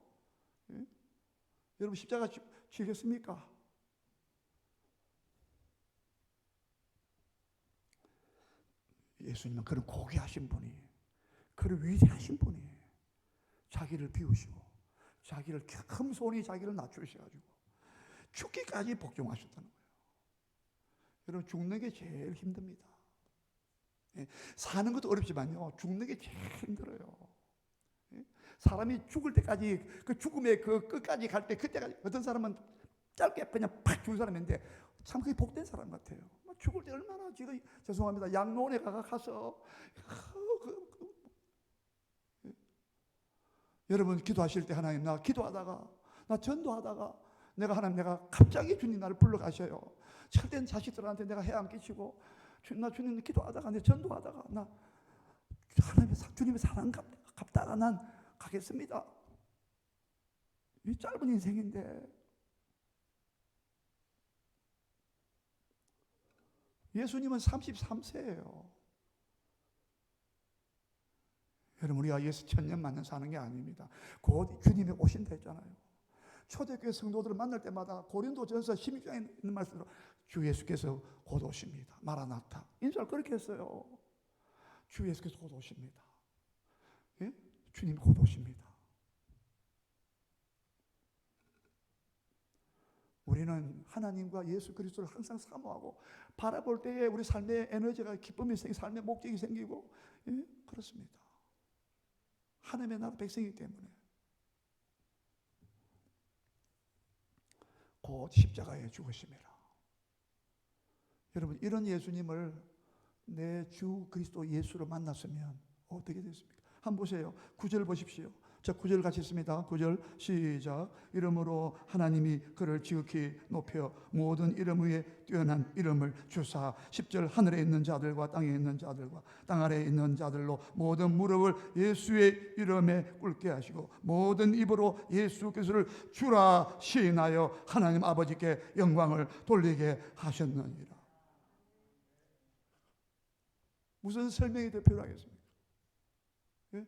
예? 여러분 십자가 지겠습니까? 예수님은 그런 고귀하신 분이 그런 위대하신 분이 자기를 비우시고 자기를 겸손히 자기를 낮추셔가지고 죽기까지 복종하셨다는 거예요. 여러분 죽는 게 제일 힘듭니다. 사는 것도 어렵지만요 죽는 게 제일 힘들어요. 사람이 죽을 때까지 그 죽음의 그 끝까지 갈 때 그때까지 어떤 사람은 짧게 그냥 팍 죽은 사람인데 참 그게 복된 사람 같아요. 죽을 때 얼마나 지금 죄송합니다 양로원에 가서 여러분 기도하실 때 하나님 나 기도하다가 나 전도하다가 내가 갑자기 주님 나를 불러가셔요. 절대는 자식들한테 내가 해안 끼치고 주님 기도하다가 내 전도하다가 나 하나님의 주님의 사랑 갚다가 난 가겠습니다. 이 짧은 인생인데 예수님은 33세예요. 여러분, 우리가 예수 천년만년 사는 게 아닙니다. 곧 주님이 오신다 했잖아요. 초대교회 성도들을 만날 때마다 고린도전서 16장에 있는 말씀으로 주 예수께서 곧 오십니다. 마라나타. 인사를 그렇게 했어요. 주 예수께서 곧 오십니다. 예? 주님 곧 오십니다. 우리는 하나님과 예수 그리스도를 항상 사모하고 바라볼 때에 우리 삶의 에너지가, 기쁨이 생기고 삶의 목적이 생기고, 예? 그렇습니다. 하나님의 나라 백성이기 때문에 곧 십자가에 죽으심이라. 여러분, 이런 예수님을 내 주 그리스도 예수로 만났으면 어떻게 됐습니까? 한번 보세요. 9절 보십시오. 자, 9절 같이 있습니다. 9절 시작. 이름으로 하나님이 그를 지극히 높여 모든 이름 위에 뛰어난 이름을 주사 10절 하늘에 있는 자들과 땅에 있는 자들과 땅 아래에 있는 자들로 모든 무릎을 예수의 이름에 꿇게 하시고 모든 입으로 예수 그리스도를 주라 시인하여 하나님 아버지께 영광을 돌리게 하셨느니라. 무슨 설명이 더 필요하겠습니까? 예?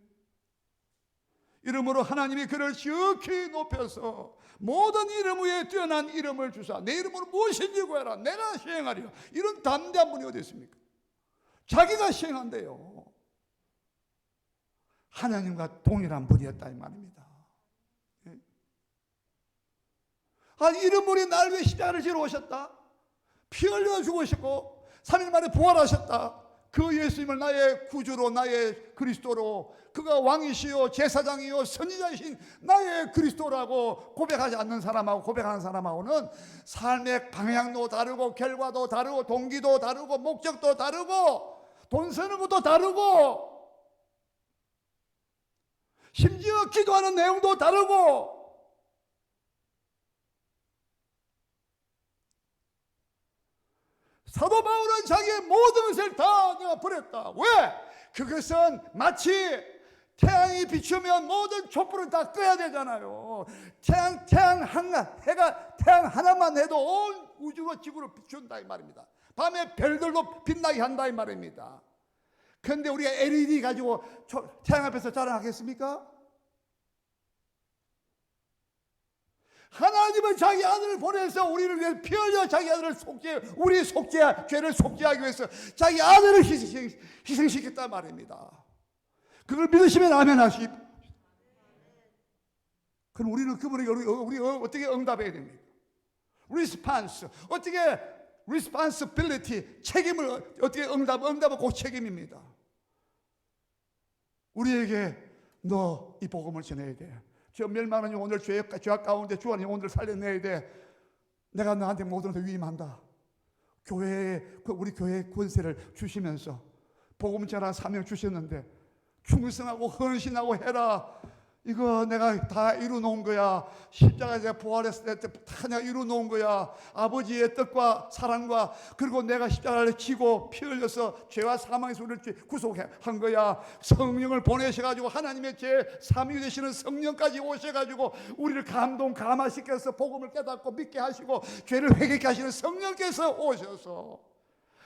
이름으로 하나님이 그를 지극히 높여서 모든 이름 위에 뛰어난 이름을 주사 내 이름으로 무엇인지 구하라 내가 시행하리라. 이런 담대한 분이 어디 있습니까? 자기가 시행한대요. 하나님과 동일한 분이었다 이 말입니다. 예? 아니, 이름으로 날 위해 십자가를 지러 오셨다. 피 흘려 죽으셨고 3일 만에 부활하셨다. 그 예수님을 나의 구주로, 나의 그리스도로, 그가 왕이시요 제사장이요 선지자이신 나의 그리스도라고 고백하지 않는 사람하고 고백하는 사람하고는 삶의 방향도 다르고 결과도 다르고 동기도 다르고 목적도 다르고 돈 쓰는 것도 다르고 심지어 기도하는 내용도 다르고. 사도 바울은 자기의 모든 것을 다 내가 버렸다. 왜? 그것은 마치 태양이 비추면 모든 촛불은 다 꺼야 되잖아요. 태양 하나만 해도 온 우주가 지구를 비춘다 이 말입니다. 밤에 별들도 빛나게 한다 이 말입니다. 그런데 우리가 LED 가지고 태양 앞에서 자랑하겠습니까? 하나님은 자기 아들을 보내서 우리를 위해 피 흘려 자기 아들을 우리 죄를 속죄하기 위해서 자기 아들을 희생시켰단 말입니다. 그걸 믿으시면 아멘 하십시오. 그럼 우리는 그분에게 우리 어떻게 응답해야 됩니까? 리스판스 어떻게 responsibility 책임을 어떻게 응답은 꼭 책임입니다. 우리에게 너 이 복음을 전해야 돼. 저 멸망하는 오늘 죄악 가운데 주하니 오늘 살려내야 돼. 내가 너한테 모든 것을 위임한다. 우리 교회에 권세를 주시면서 복음 전하는 사명 주셨는데 충성하고 헌신하고 해라. 이거 내가 다 이루어놓은 거야. 십자가에 부활했을 때 다 내가 이루어놓은 거야. 아버지의 뜻과 사랑과 그리고 내가 십자가를 지고 피 흘려서 죄와 사망에서 우리를 구속한 거야. 성령을 보내셔가지고 하나님의 제3위 되시는 성령까지 오셔가지고 우리를 감화시켜서 복음을 깨닫고 믿게 하시고 죄를 회개케 하시는 성령께서 오셔서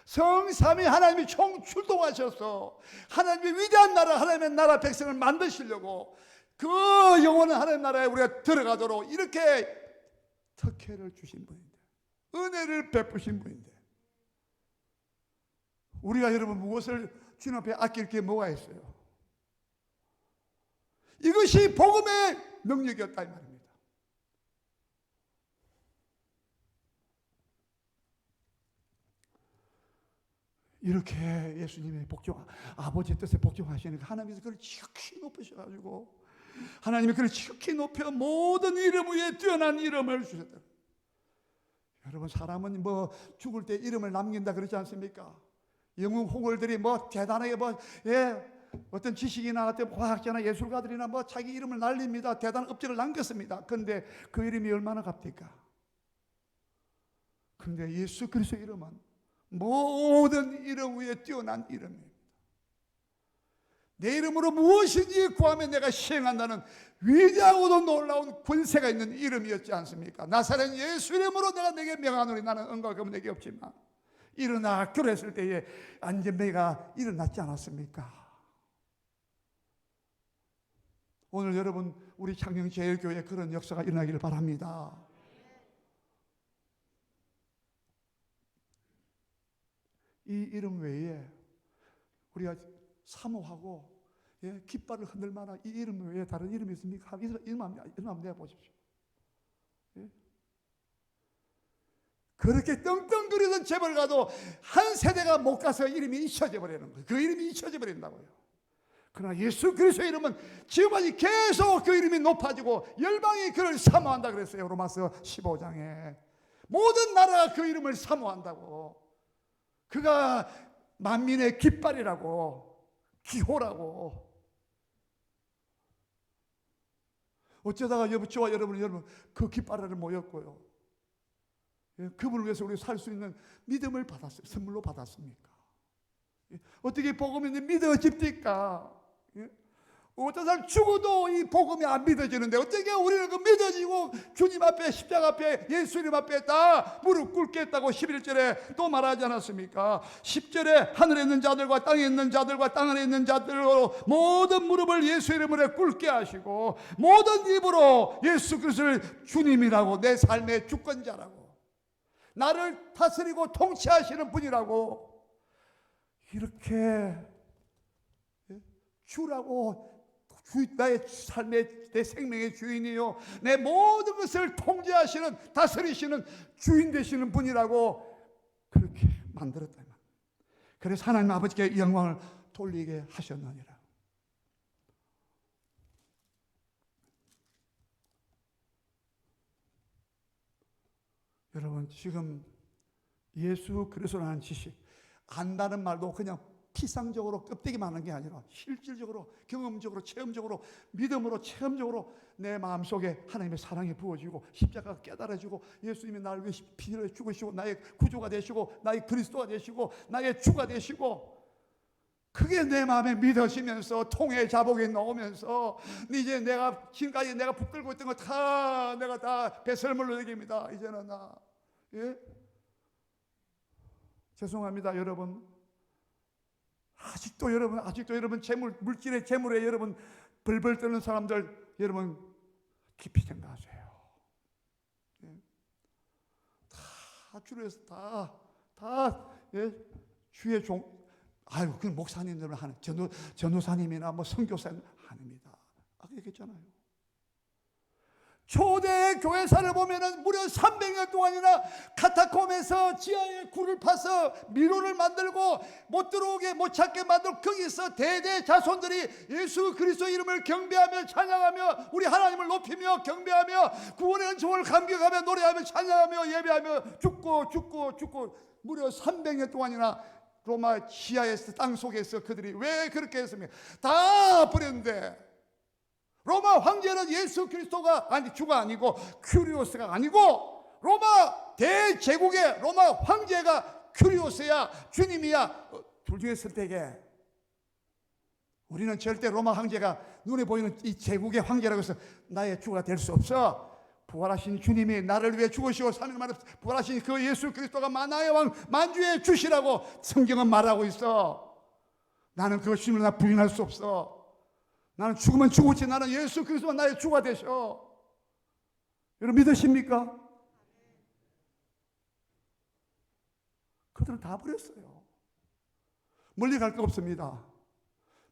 성삼위 하나님이 총출동하셔서 하나님의 위대한 나라, 하나님의 나라 백성을 만드시려고 그 영원한 하나님 나라에 우리가 들어가도록 이렇게 특혜를 주신 분인데, 은혜를 베푸신 분인데, 우리가 여러분 무엇을 주님 앞에 아낄 게 뭐가 있어요? 이것이 복음의 능력이었다 이 말입니다. 이렇게 예수님의 아버지의 뜻에 복종하시니까 하나님께서 그를 지극히 높으셔가지고 하나님이 그를 지극히 높여 모든 이름 위에 뛰어난 이름을 주셨다. 여러분, 사람은 뭐 죽을 때 이름을 남긴다 그러지 않습니까? 영웅 호걸들이 뭐 대단하게 어떤 지식이나 어떤 과학자나 예술가들이나 뭐 자기 이름을 날립니다. 대단한 업적을 남겼습니다. 그런데 그 이름이 얼마나 값일까? 그런데 예수 그리스도의 이름은 모든 이름 위에 뛰어난 이름입니다. 내 이름으로 무엇인지 구하면 내가 시행한다는 위대하고도 놀라운 권세가 있는 이름이었지 않습니까? 나사렛 예수 이름으로 내가 내게 명하노니 나는 은과 금은 내게 없지만 일어나 그랬을 때에 안전뱅이가 일어났지 않았습니까? 오늘 여러분 우리 창녕제일교회에 그런 역사가 일어나기를 바랍니다. 이 이름 외에 우리가 사모하고 깃발을 흔들 만한 이 이름 외에 다른 이름이 있습니까? 이름 한번 내보십시오. 그렇게 떵떵거리던 재벌가도 한 세대가 못 가서 이름이 잊혀져 버리는 거예요. 그 이름이 잊혀져 버린다고요. 그러나 예수 그리스도의 이름은 지금까지 계속 그 이름이 높아지고 열방이 그를 사모한다 그랬어요. 로마서 15장에 모든 나라가 그 이름을 사모한다고. 그가 만민의 깃발이라고, 기호라고. 어쩌다가 저와 여러분 그 깃발 아래 모였고요. 그분을 위해서 우리 살 수 있는 믿음을 받았어요. 선물로 받았습니까? 어떻게 복음이 믿어집니까? 어떤 사람 죽어도 이 복음이 안 믿어지는데 어떻게 우리는 그 믿어지고 주님 앞에 십자가 앞에 예수님 앞에 다 무릎 꿇겠다고 11절에 또 말하지 않았습니까? 10절에 하늘에 있는 자들과 땅에 있는 자들과 땅 안에 있는 자들로 모든 무릎을 예수 이름으로 꿇게 하시고 모든 입으로 예수 그리스도를 주님이라고, 내 삶의 주권자라고, 나를 다스리고 통치하시는 분이라고 이렇게 주라고, 나의 삶의, 내 생명의 주인이요 내 모든 것을 통제하시는, 다스리시는 주인 되시는 분이라고 그렇게 만들었다. 그래서 하나님 아버지께 영광을 돌리게 하셨느니라. 여러분 지금 예수 그리스도라는 지식, 안다는 말도 그냥 피상적으로 껍데기만 하는 게 아니라 실질적으로, 경험적으로, 체험적으로, 믿음으로, 체험적으로 내 마음속에 하나님의 사랑이 부어지고 십자가가 깨달아지고 예수님이 나를 위해 피를 죽으시고 나의 구주가 되시고 나의 그리스도가 되시고 나의 주가 되시고, 그게 내 마음에 믿어지면서 통해 자복이 나오면서 이제 내가 지금까지 내가 붙들고 있던 거 다 내가 다 배설물로 여깁니다. 이제는 나 죄송합니다 여러분. 아직도 여러분 물질의 재물에 여러분 벌벌 떠는 사람들 여러분 깊이 생각하세요. 다 주로 해서 다 주의 종, 그 목사님들은 하는 전도사님이나 뭐 선교사님 아닙니다. 아까 얘기했잖아요. 초대 교회사를 보면은 무려 300년 동안이나 카타콤에서 지하에 굴을 파서 미로를 만들고 못 들어오게 못 찾게 만들고 거기서 대대 자손들이 예수 그리스도 이름을 경배하며 찬양하며 우리 하나님을 높이며 경배하며 구원의 은총을 감격하며 노래하며 찬양하며 예배하며 죽고 무려 300년 동안이나 로마 지하에서 땅 속에서 그들이 왜 그렇게 했습니까? 다 버렸는데 로마 황제는 예수 그리스도가 주가 아니고 큐리오스가 아니고 로마 대제국의 로마 황제가 큐리오스야 주님이야. 둘 중에 선택해. 우리는 절대 로마 황제가 눈에 보이는 이 제국의 황제라고 해서 나의 주가 될 수 없어. 부활하신 주님이 나를 위해 죽으시고 3일 만에 부활하신 그 예수 그리스도가 나의 왕 만주의 주시라고 성경은 말하고 있어. 나는 그 주님을 나 부인할 수 없어. 나는 죽으면 죽었지 나는 예수 그리스도가 나의 주가 되셔. 여러분 믿으십니까? 그들은 다 버렸어요. 멀리 갈 거 없습니다.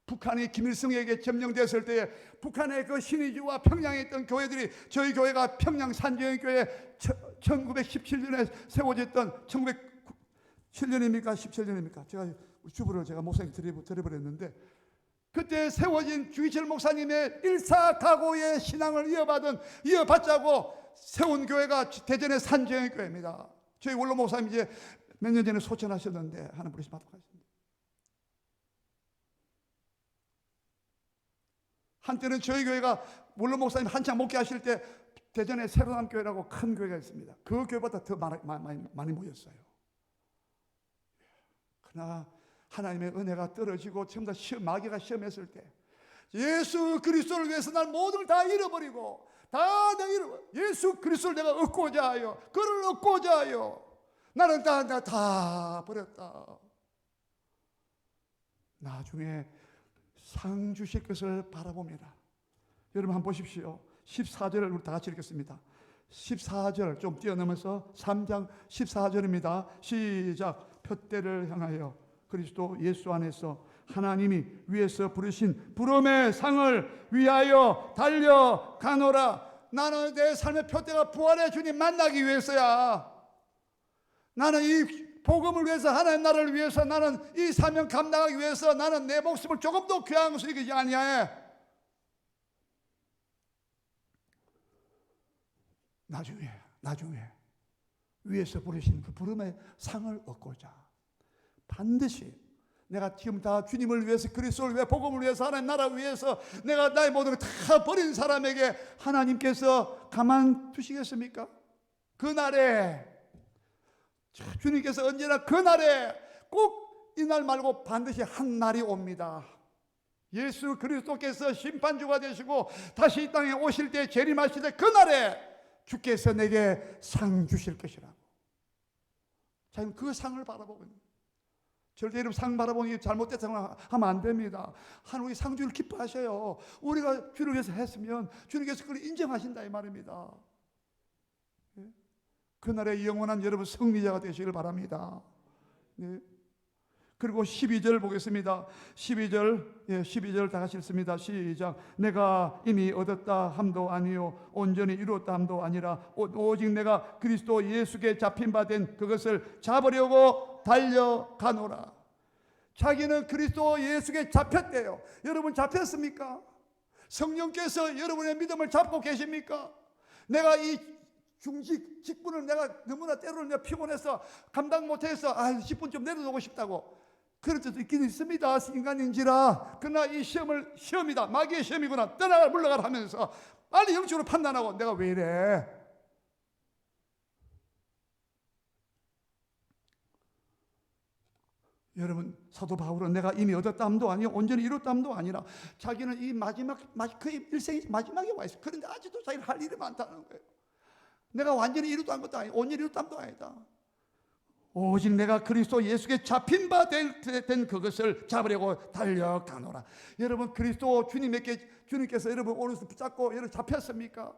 북한이 김일성에게 점령됐을 때에 북한의 그 신의주와 평양에 있던 교회들이, 저희 교회가 평양 산정교회 1917년에 세워졌던 1907년입니까? 17년입니까? 제가 주부를 제가 목사님께 드려버렸는데 그때 세워진 주기철 목사님의 일사각오의 신앙을 이어받자고 세운 교회가 대전의 산정교회입니다. 저희 원로 목사님 이제 몇 년 전에 소천하셨는데 하나님 부르시면 받아가십니다. 한때는 저희 교회가 원로 목사님 한창 목회하실 때 대전에 새로남 교회라고 큰 교회가 있습니다. 그 교회보다 더 많이 모였어요. 그러나 하나님의 은혜가 떨어지고 전부 다 마귀가 시험했을 때 예수 그리스도를 위해서 난 모든 걸 다 잃어버리고 예수 그리스도를 내가 얻고자 하여 그를 얻고자 하여 나는 다 버렸다. 나중에 상 주실 것을 바라봅니다. 여러분 한번 보십시오. 14절을 우리 다 같이 읽겠습니다. 14절 좀 뛰어넘어서 3장 14절입니다. 시작. 표대를 향하여 그리스도 예수 안에서 하나님이 위에서 부르신 부름의 상을 위하여 달려가노라. 나는 내 삶의 표대가 부활의 주님 만나기 위해서야. 나는 이 복음을 위해서, 하나님 나라를 위해서, 나는 이 사명 감당하기 위해서 나는 내 목숨을 조금도 귀한 것을 여기지 아니하에 나중에 위에서 부르신 그 부름의 상을 얻고자 반드시 내가 지금 다 주님을 위해서, 그리스도를 위해, 복음을 위해서, 하나님 나라를 위해서 내가 나의 모든 걸 다 버린 사람에게 하나님께서 가만 두시겠습니까? 그날에 주님께서 언제나 그날에 꼭 이 날 말고 반드시 한 날이 옵니다. 예수 그리스도께서 심판주가 되시고 다시 이 땅에 오실 때, 재림하실 때 그날에 주께서 내게 상 주실 것이라고. 자, 그 상을 바라보고 있는, 절대 여러분 상 바라보니 잘못됐다고 하면 안 됩니다. 하나님이 상주를 기뻐하셔요. 우리가 주를 위해서 했으면 주님께서 그걸 인정하신다 이 말입니다. 그날의 영원한 여러분 승리자가 되시길 바랍니다. 네. 그리고 12절 보겠습니다. 12절 다 같이 읽습니다. 시작. 내가 이미 얻었다 함도 아니요 온전히 이루었다 함도 아니라 오직 내가 그리스도 예수께 잡힌 바 된 그것을 잡으려고 달려가노라. 자기는 그리스도 예수께 잡혔대요. 여러분 잡혔습니까? 성령께서 여러분의 믿음을 잡고 계십니까? 내가 이 직분을 내가 너무나 때로는 내가 피곤해서 감당 못해서 10분 좀 내려놓고 싶다고 그럴 때도 있긴 있습니다. 인간인지라. 그러나 이 시험이다, 마귀의 시험이구나, 떠나가 물러가라 하면서 빨리 영적으로 판단하고 내가 왜 이래? 여러분 사도 바울은 내가 이미 얻었다 함도 아니요 온전히 이뤘다 함도 아니라 자기는 이 마지막 그의 일생이 마지막에 와 있어요. 그런데 아직도 자기는 할 일이 많다는 거예요. 내가 완전히 이루었다 한 것도 아니고 온전히 이루었다 함도 아니다. 오직 내가 그리스도 예수께 잡힌 바 된 그것을 잡으려고 달려가노라. 여러분 그리스도 주님께서 여러분 오른손 붙잡고 여러분 잡혔습니까?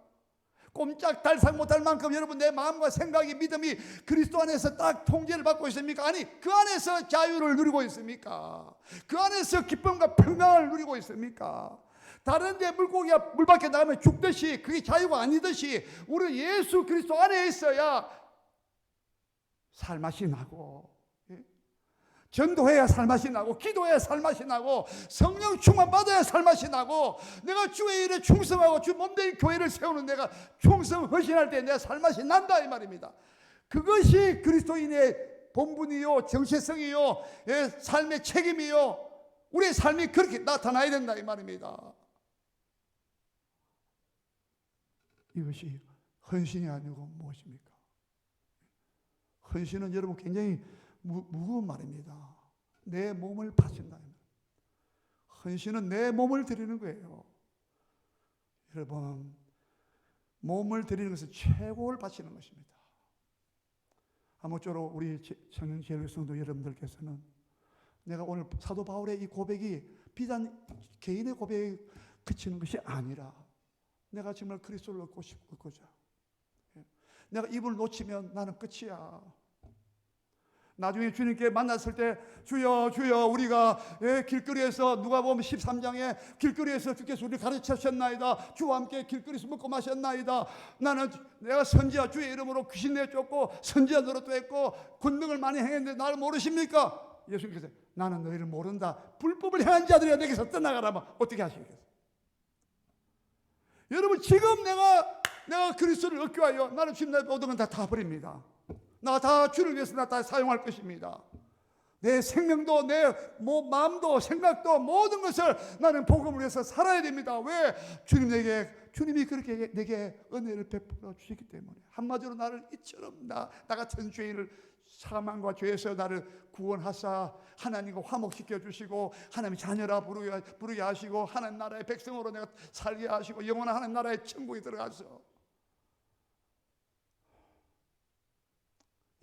꼼짝달싹 못할 만큼 여러분 내 마음과 생각이, 믿음이 그리스도 안에서 딱 통제를 받고 있습니까? 아니 그 안에서 자유를 누리고 있습니까? 그 안에서 기쁨과 평강을 누리고 있습니까? 다른 데 물고기가 물 밖에 나가면 죽듯이 그게 자유가 아니듯이 우리 예수 그리스도 안에 있어야 살맛이 나고, 전도해야 살맛이 나고, 기도해야 살맛이 나고, 성령 충만 받아야 살맛이 나고, 내가 주의 일에 충성하고 주 몸된 교회를 세우는 내가 충성 헌신할 때 내가 살맛이 난다 이 말입니다. 그것이 그리스도인의 본분이요, 정체성이요, 삶의 책임이요, 우리의 삶이 그렇게 나타나야 된다 이 말입니다. 이것이 헌신이 아니고 무엇입니까? 헌신은 여러분 굉장히 무거운 말입니다. 내 몸을 바친다. 헌신은 내 몸을 드리는 거예요. 여러분 몸을 드리는 것은 최고를 바치는 것입니다. 아무쪼록 우리 청년제일 성도 여러분들께서는 내가 오늘 사도 바울의 이 고백이 비단 개인의 고백에 그치는 것이 아니라 내가 정말 그리스도를 얻고자, 내가 이분을 놓치면 나는 끝이야. 나중에 주님께 만났을 때 주여 주여 우리가 길거리에서 누가복음 13장에 길거리에서 주께서 우리를 가르치셨나이다. 주와 함께 길거리에서 먹고 마셨나이다. 내가 선지자 주의 이름으로 귀신 내쫓고 선지자 노릇도 했고 권능을 많이 행했는데 나를 모르십니까? 예수님께서 나는 너희를 모른다. 불법을 행한 자들이 내게서 떠나가라면 어떻게 하시겠어요? 여러분 지금 내가 그리스도를 얻기 위하여 나는 지금 내 모든 건 다 버립니다. 나 다 주를 위해서 나 다 사용할 것입니다. 내 생명도 내 마음도 생각도 모든 것을 나는 복음을 위해서 살아야 됩니다. 왜? 주님이 그렇게 내게 은혜를 베풀어 주시기 때문에. 한마디로 나를 이처럼 나 같은 죄인을 사망과 죄에서 나를 구원하사 하나님과 화목시켜 주시고 하나님의 자녀라 부르게 하시고 하나님 나라의 백성으로 내가 살게 하시고 영원한 하나님 나라의 천국에 들어가서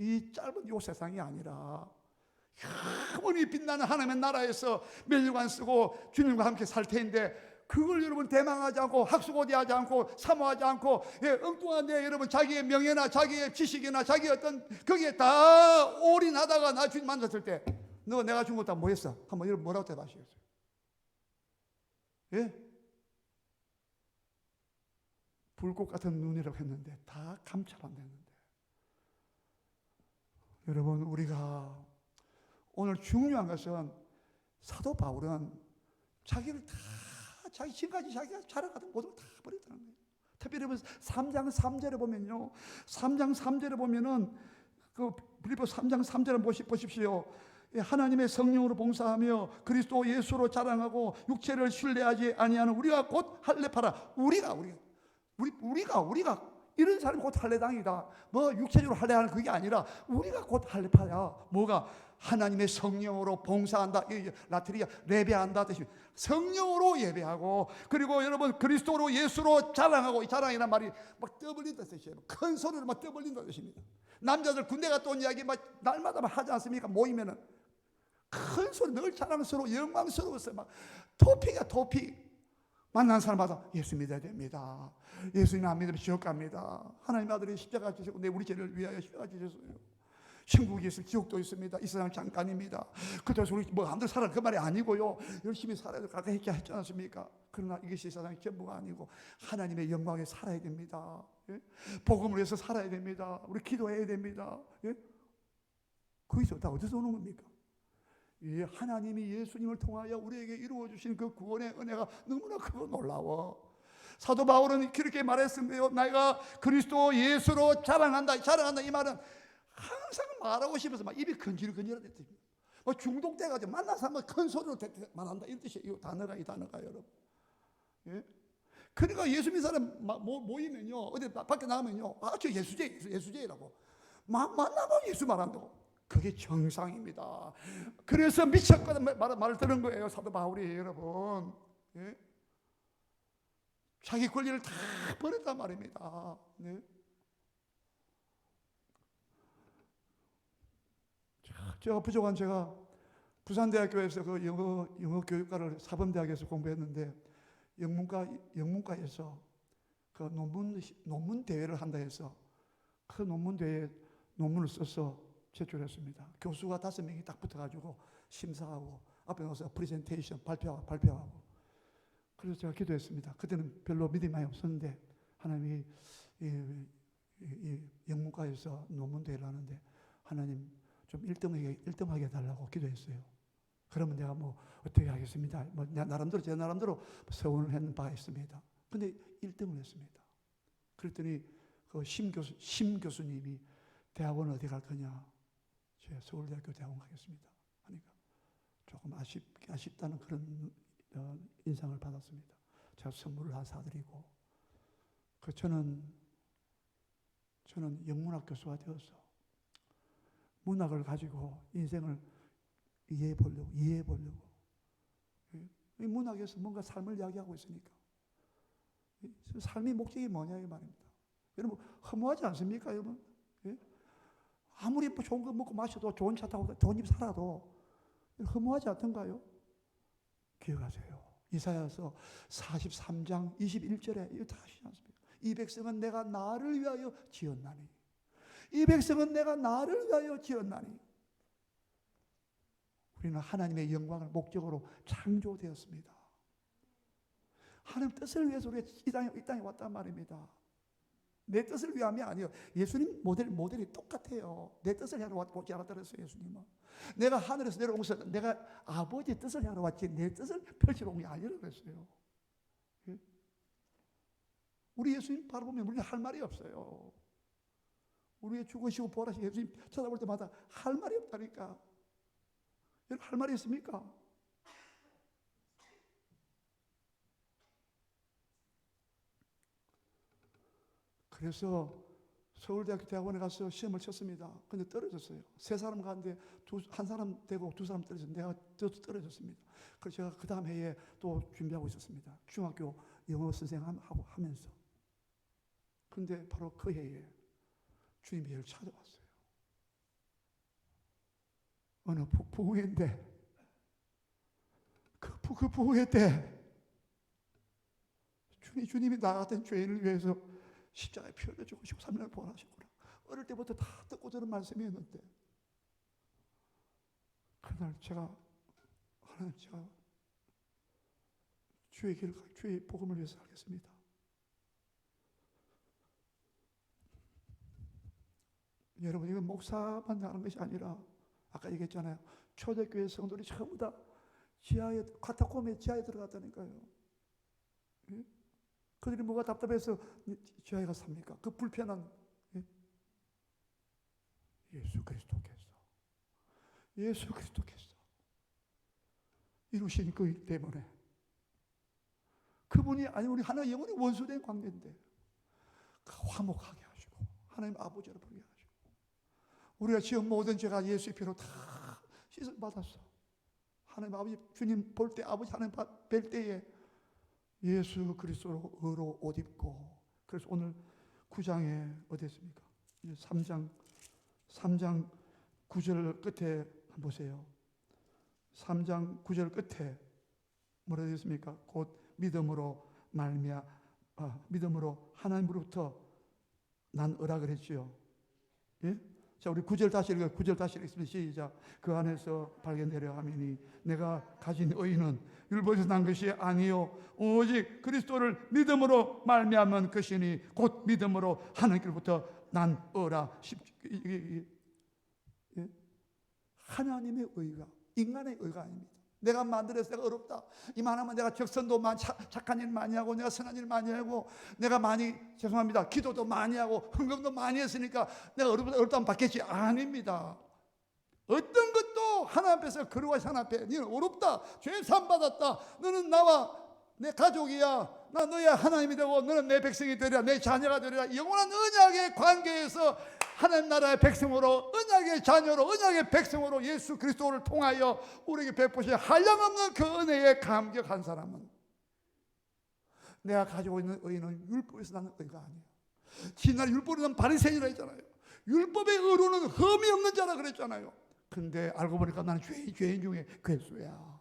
이 짧은 요 세상이 아니라 영원히 빛나는 하나님의 나라에서 멸류관 쓰고 주님과 함께 살 텐데, 그걸 여러분 대망하지 않고 학수고대하지 않고 사모하지 않고, 엉뚱한 데 여러분 자기의 명예나 자기의 지식이나 자기 어떤 거기에 다 올인하다가 나 주님 만났을 때, 너 내가 준 거 다 뭐 했어? 한번 여러분 뭐라고 대답하시겠어요? 예? 불꽃 같은 눈이라고 했는데 다 감찰 안 됐는데. 여러분, 우리가 오늘 중요한 것은, 사도 바울은 자기를 다, 자기 지금까지 자기가 자랑하던 모든 걸 다 버렸다는 거예요. 특별히 3장 3절에 보면요, 3장 3절에 보면은 그 빌립보 3장 3절을 보십시오. 하나님의 성령으로 봉사하며 그리스도 예수로 자랑하고 육체를 신뢰하지 아니하는 우리가 곧 할례파라. 우리가 이런 사람이 곧 할례당이다. 뭐 육체적으로 할례하는 그게 아니라 우리가 곧 할례파야. 뭐가? 하나님의 성령으로 봉사한다. 라트리아 예배한다 뜻이. 성령으로 예배하고, 그리고 여러분 그리스도로 예수로 자랑하고. 이 자랑이란 말이 막 떠벌린다 뜻이에요. 큰 소리로 막 떠벌린다 뜻입니다. 남자들 군대 갔다 온 이야기 막 날마다 막 하지 않습니까? 모이면은 큰 소리, 늘 자랑스러워 영광스러웠어요. 막 토픽이야, 토픽. 만난 사람마다 예수 믿어야 됩니다. 예수님 안 믿으면 지옥 갑니다. 하나님의 아들이 십자가 지시고 내 우리 죄를 위하여 십자가 지셨어요. 천국이 있을, 지옥도 있습니다. 이 세상 잠깐입니다. 그래서 우리 뭐 남들 살아 그 말이 아니고요. 열심히 살아야 될 가까이 했지 않습니까? 그러나 이것이 세상의 전부가 아니고 하나님의 영광에 살아야 됩니다. 예? 복음을 위해서 살아야 됩니다. 우리 기도해야 됩니다. 예? 거기서 다 어디서 오는 겁니까? 예, 하나님이 예수님을 통하여 우리에게 이루어 주신 그 구원의 은혜가 너무나 크고 놀라워. 사도 바울은 그렇게 말했습니다. 내가 그리스도 예수로 자랑한다 이 말은 항상 말하고 싶어서 막 입이 건질건질하댔대요. 뭐 중독돼가지고 만난 사람은 큰 소리로 말한다 이런 뜻이에요. 이 단어가 여러분. 예? 그러니까 예수 믿는 사람 모이면요, 어디 밖에 나가면요, 저 예수제라고 막 만나면 예수 말한다고. 그게 정상입니다. 그래서 미쳤거든 말을 들은 거예요, 사도 바울이. 여러분, 예? 자기 권리를 다 버렸단 말입니다. 네? 제가 부산대학교에서 그 영어 교육과를 사범대학에서 공부했는데, 영문과에서 그 논문 대회를 한다 해서 그 논문 대회에 논문을 써서 제출했습니다. 교수가 5명이 딱 붙어가지고 심사하고 앞에 나와서 프레젠테이션 발표하고. 그래서 제가 기도했습니다. 그때는 별로 믿음이 많이 없었는데, 하나님이 이 영문과에서 논문 대회를 하는데 하나님 좀 1등하게 해달라고 기도했어요. 그러면 내가 뭐 어떻게 하겠습니다. 뭐 제 나름대로 서원을 했는 바가 있습니다. 근데 1등을 했습니다. 그랬더니 그 심 교수님이 대학원 어디 갈 거냐? 제가 서울대학교 대학원 가겠습니다. 하니까 조금 아쉽다는 그런 인상을 받았습니다. 제가 선물을 하나 사드리고, 저는 영문학 교수가 되어서 문학을 가지고 인생을 이해해 보려고. 이 문학에서 뭔가 삶을 이야기하고 있으니까. 삶의 목적이 뭐냐 이 말입니다. 여러분 허무하지 않습니까, 여러분? 예? 아무리 좋은 거 먹고 마셔도, 좋은 차 타고 좋은 집 살아도 허무하지 않던가요? 기억하세요. 이사야서 43장 21절에 이거 다 아시지 않습니까? 이 백성은 내가 나를 위하여 지었나니. 이 백성은 내가 나를 위하여 지었나니. 우리는 하나님의 영광을 목적으로 창조되었습니다. 하나님 뜻을 위해서 우리가 이 땅에 왔단 말입니다. 내 뜻을 위함이 아니에요. 예수님 모델이 똑같아요. 내 뜻을 향해 오지 않았다 그랬어요, 예수님은. 내가 하늘에서 내려온 것은 내가 아버지 뜻을 향해 왔지 내 뜻을 펼치러 온 게 아니라고 그랬어요. 예? 우리 예수님 바라보면 우리는 할 말이 없어요. 우리의 죽으시고 부활하신 예수님 쳐다볼 때마다 할 말이 없다니까. 여러분 할 말이 있습니까? 그래서 서울대학교 대학원에 가서 시험을 쳤습니다. 근데 떨어졌어요. 3사람 가는데 한 사람 되고 2사람 떨어졌는데 내가 떨어졌습니다. 그래서 제가 그 다음 해에 또 준비하고 있었습니다. 중학교 영어 선생하고 하면서. 근데 바로 그 해에 주님이 저를 찾아왔어요. 어느 부흥회인데 그 부흥회 때 주님이 나 같은 죄인을 위해서 십자가에 피 흘려 죽으시고 3년을 부활하셨구나. 어릴 때부터 다 듣고 저는 말씀이었는데 그날 하나님 제가 주의 복음을 위해서 살겠습니다. 여러분, 이건 목사만 하는 것이 아니라 아까 얘기했잖아요. 초대교회 성도들이 전부 다 카타콤의 지하에 들어갔다니까요. 예? 그들이 뭐가 답답해서 지하에 가서 삽니까? 그 불편한, 예? 예수 그리스도께서 이루신 그 일 때문에 그분이 아니 우리 하나 영원히 원수된 관계인데 화목하게 하시고 하나님 아버지로 부르게 하시고 우리가 지은 모든 죄가 예수의 피로 다 씻음 받았어. 하나님 아버지 주님 볼 때 아버지 하나님 뵐 때에 예수 그리스도로 의로 옷 입고 그래서 오늘 9장에 어디 있습니까? 3장 9절 끝에 한번 보세요. 3장 9절 끝에 뭐라 되어 있습니까? 곧 믿음으로 믿음으로 하나님으로부터 난 의라 그랬지요. 예? 자, 우리 9절 다시 읽어요. 9절 다시 읽습니다. 시작. 그 안에서 발견되려 하미니 내가 가진 의는 율법에서 난 것이 아니요 오직 그리스도를 믿음으로 말미암은 것이니 곧 믿음으로 하나님께로부터 난 의라. 예? 하나님의 의가 인간의 의가 아닙니다. 내가 만들어서 내가 어렵다. 이만하면 내가 적선도 착한 일 많이 하고 내가 선한 일 많이 하고 내가 많이 죄송합니다. 기도도 많이 하고 헌금도 많이 했으니까 내가 어렵다면 받겠지. 아닙니다. 어떤 것도 하나님 앞에서 거룩하신 하나님 앞에 너는 어렵다. 죄 산 받았다. 너는 나와 내 가족이야. 나 너의 하나님이 되고 너는 내 백성이 되리라. 내 자녀가 되리라. 영원한 언약의 관계에서 하나님 나라의 백성으로 언약의 자녀로 언약의 백성으로 예수 그리스도를 통하여 우리에게 베푸신 한량없는 그 은혜에 감격한 사람은 내가 가지고 있는 의는 율법에서 나는 의가 아니에요. 지난 율법으로는 바리새인이라 했잖아요. 율법의 의로는 흠이 없는 자라 그랬잖아요. 근데 알고 보니까 나는 죄인 중에 괴수야.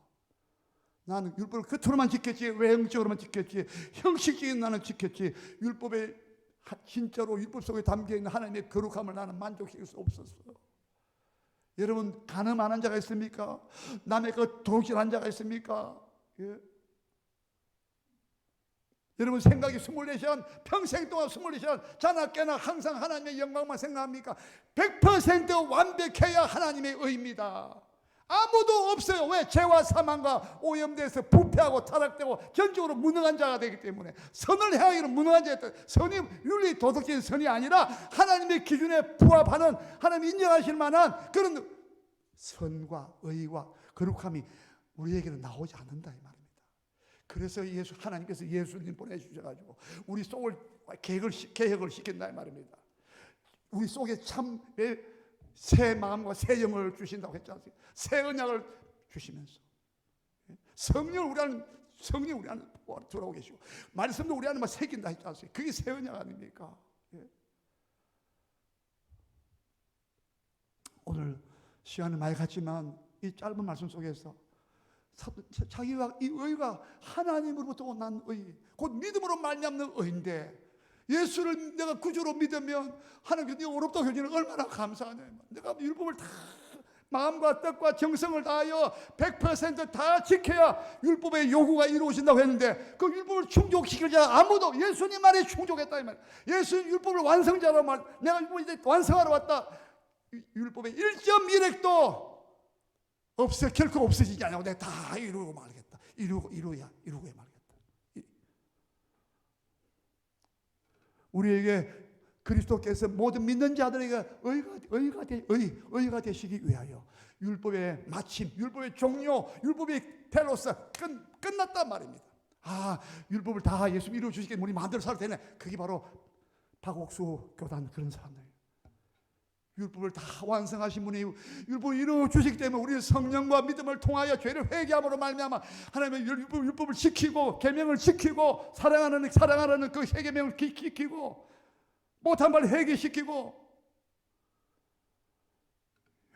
나는 율법을 겉으로만 지켰지 외형적으로만 지켰지 형식적인 나는 지켰지 율법의 진짜로 율법 속에 담겨있는 하나님의 거룩함을 나는 만족시킬 수 없었어요. 여러분 간음 안 한 자가 있습니까? 남의 그 도둑질한 자가 있습니까? 예? 여러분 생각이 24시간 평생 동안 24시간 자나 깨나 항상 하나님의 영광만 생각합니까? 100% 완벽해야 하나님의 의입니다. 아무도 없어요. 왜? 죄와 사망과 오염돼서 부패하고 타락되고 전적으로 무능한 자가 되기 때문에 선을 행하기는 무능한 자였다. 선이 윤리 도덕적인 선이 아니라 하나님의 기준에 부합하는 하나님 인정하실 만한 그런 선과 의와 거룩함이 우리에게는 나오지 않는다 이 말입니다. 그래서 하나님께서 예수님 보내주셔가지고 우리 속을 개혁을 시킨다 이 말입니다. 우리 속에 참 새 마음과 새 영을 주신다고 했지 않습니까? 새 언약을 주시면서 성령 우리 안에 들어오고 계시고 말씀도 우리 안에 새긴다 했지 않습니까? 그게 새 언약 아닙니까? 예. 오늘 시간을 많이 갖지만 이 짧은 말씀 속에서 자기가 이 의가 하나님으로부터 난 의, 곧 믿음으로 말미암는 의인데 예수를 내가 구주로 믿으면 하나님께 네가 어렵다고 해주는 얼마나 감사하냐. 내가 율법을 다 마음과 뜻과 정성을 다하여 100% 다 지켜야 율법의 요구가 이루어진다고 했는데 그 율법을 충족시킬 자 아무도 예수님 말에 충족했다 이 말. 예수 율법을 완성자로 말. 내가 율법을 이제 완성하러 왔다. 율법의 1.1획도 결코 없어지지 않냐고 내가 다 이루고 말겠다. 이루어야 말겠다. 우리에게 그리스도께서 모든 믿는 자들에게 의가 되시기 위하여 율법의 마침, 율법의 종료, 율법의 텔로스 끝났단 말입니다. 율법을 다 예수 이루어 주시게 우리 마음대로 살아도 되네. 그게 바로 박옥수 교단 그런 사람들이에요. 율법을 다 완성하신 분이 율법을 이루어 주시기 때문에 우리의 성령과 믿음을 통하여 죄를 회개함으로 말미암아 하나님의 율법을 지키고 계명을 지키고 사랑하는 그 계명을 지키고 못한 말 회개시키고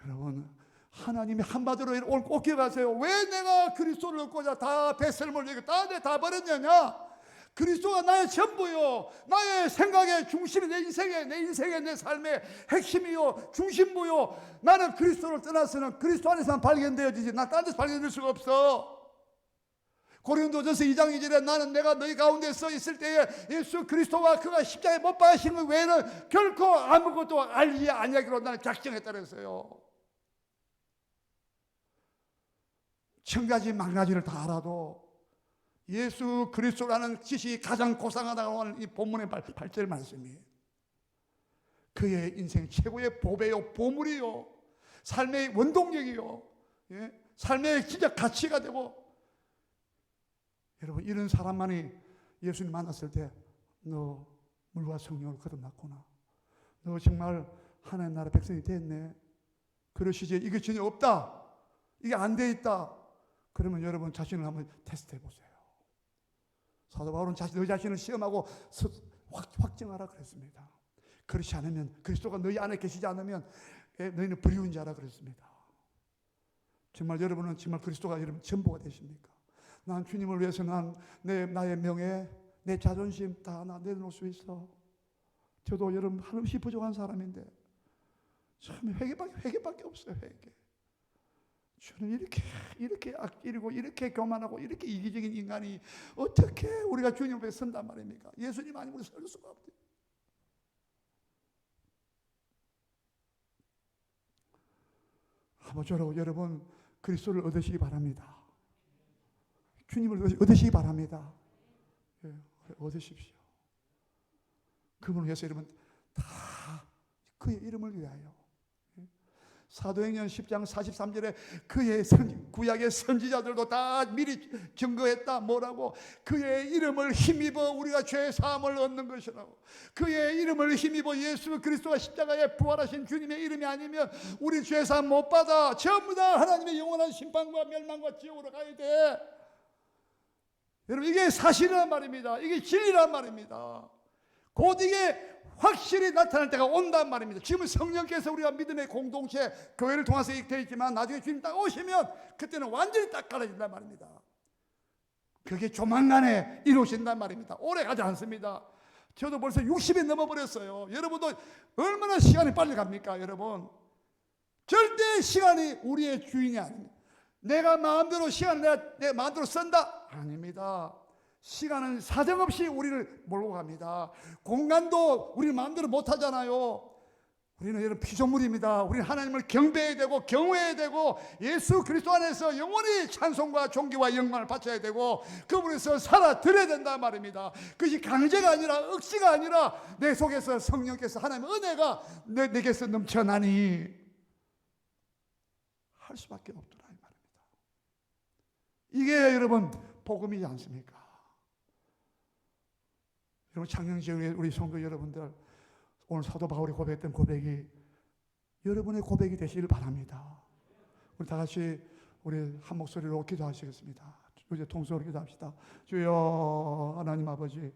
여러분 하나님이 한마디로 오늘 꼭 기억하세요. 왜 내가 그리스도를 얻고자 다 뱃설물 이거 다 버렸느냐? 그리스도가 나의 전부요, 나의 생각의 중심이, 내 인생의 내 삶의 핵심이요, 중심부요. 나는 그리스도를 떠나서는 그리스도 안에서만 발견되어지지 나 다른 데서 발견될 수가 없어. 고린도전서 2장 2절에 나는 내가 너희 가운데 서 있을 때에 예수 그리스도와 그가 십자가에 못 박으신 것 외에는 결코 아무것도 알지 아니하기로 나는 작정했다 그랬어요. 천가지 만가지를 다 알아도 예수 그리스도라는 지식이 가장 고상하다고 하는 이 본문의 8절 말씀이 그의 인생 최고의 보배요, 보물이요, 삶의 원동력이요, 삶의 진짜 가치가 되고, 여러분 이런 사람만이 예수님 만났을 때 너 물과 성령을 거듭났구나, 너 정말 하나님 나라 백성이 됐네, 그러시지 이게 전혀 없다, 이게 안 돼 있다, 그러면 여러분 자신을 한번 테스트해 보세요. 사도 바울은 너 자신을 시험하고 확정하라 그랬습니다. 그렇지 않으면, 그리스도가 너희 안에 계시지 않으면 너희는 불의운 자라 그랬습니다. 정말 여러분은 정말 그리스도가 여러분 전부가 되십니까? 난 주님을 위해서 나의 명예, 내 자존심 다 하나 내놓을 수 있어. 저도 여러분 한없이 부족한 사람인데 참 회개밖에 없어요. 회개. 저는 이렇게 악질이고 이렇게 교만하고 이렇게 이기적인 인간이 어떻게 우리가 주님 앞에 선단 말입니까? 예수님 아니면 우리 설 수가 없대요. 아무쪼록 여러분 그리스도를 얻으시기 바랍니다. 주님을 얻으시기 바랍니다. 얻으십시오. 그분을 위해서 여러분 다 그의 이름을 위하여. 사도행전 10장 43절에 그의 구약의 선지자들도 다 미리 증거했다. 뭐라고? 그의 이름을 힘입어 우리가 죄 사함을 얻는 것이라고. 그의 이름을 힘입어 예수 그리스도가 십자가에 부활하신 주님의 이름이 아니면 우리 죄 사함 못 받아. 전부 다 하나님의 영원한 심판과 멸망과 지옥으로 가야 돼. 여러분 이게 사실이란 말입니다. 이게 진리란 말입니다. 곧 이게 확실히 나타날 때가 온단 말입니다. 지금 성령께서 우리가 믿음의 공동체 교회를 통해서 되어 있지만 나중에 주님 딱 오시면 그때는 완전히 딱 갈라진단 말입니다. 그게 조만간에 이루어진단 말입니다. 오래 가지 않습니다. 저도 벌써 60이 넘어버렸어요. 여러분도 얼마나 시간이 빨리 갑니까? 여러분 절대 시간이 우리의 주인이 아닙니다. 내가 마음대로 시간을 내 마음대로 쓴다? 아닙니다. 시간은 사정없이 우리를 몰고 갑니다. 공간도 우리 마음대로 못하잖아요. 우리는 여러분 피조물입니다. 우리는 하나님을 경배해야 되고 경외해야 되고 예수 그리스도 안에서 영원히 찬송과 존귀와 영광을 바쳐야 되고 그분에서 살아드려야 된단 말입니다. 그것이 강제가 아니라 억지가 아니라 내 속에서 성령께서 하나님의 은혜가 내게서 넘쳐나니 할 수밖에 없더라 이 말입니다. 이게 여러분 복음이지 않습니까? 여러분 창녕지역의 우리 성도 여러분들 오늘 사도 바울이 고백했던 고백이 여러분의 고백이 되시길 바랍니다. 우리 다 같이 우리 한 목소리로 기도하시겠습니다. 이제 통성으로 기도합시다. 주여 하나님 아버지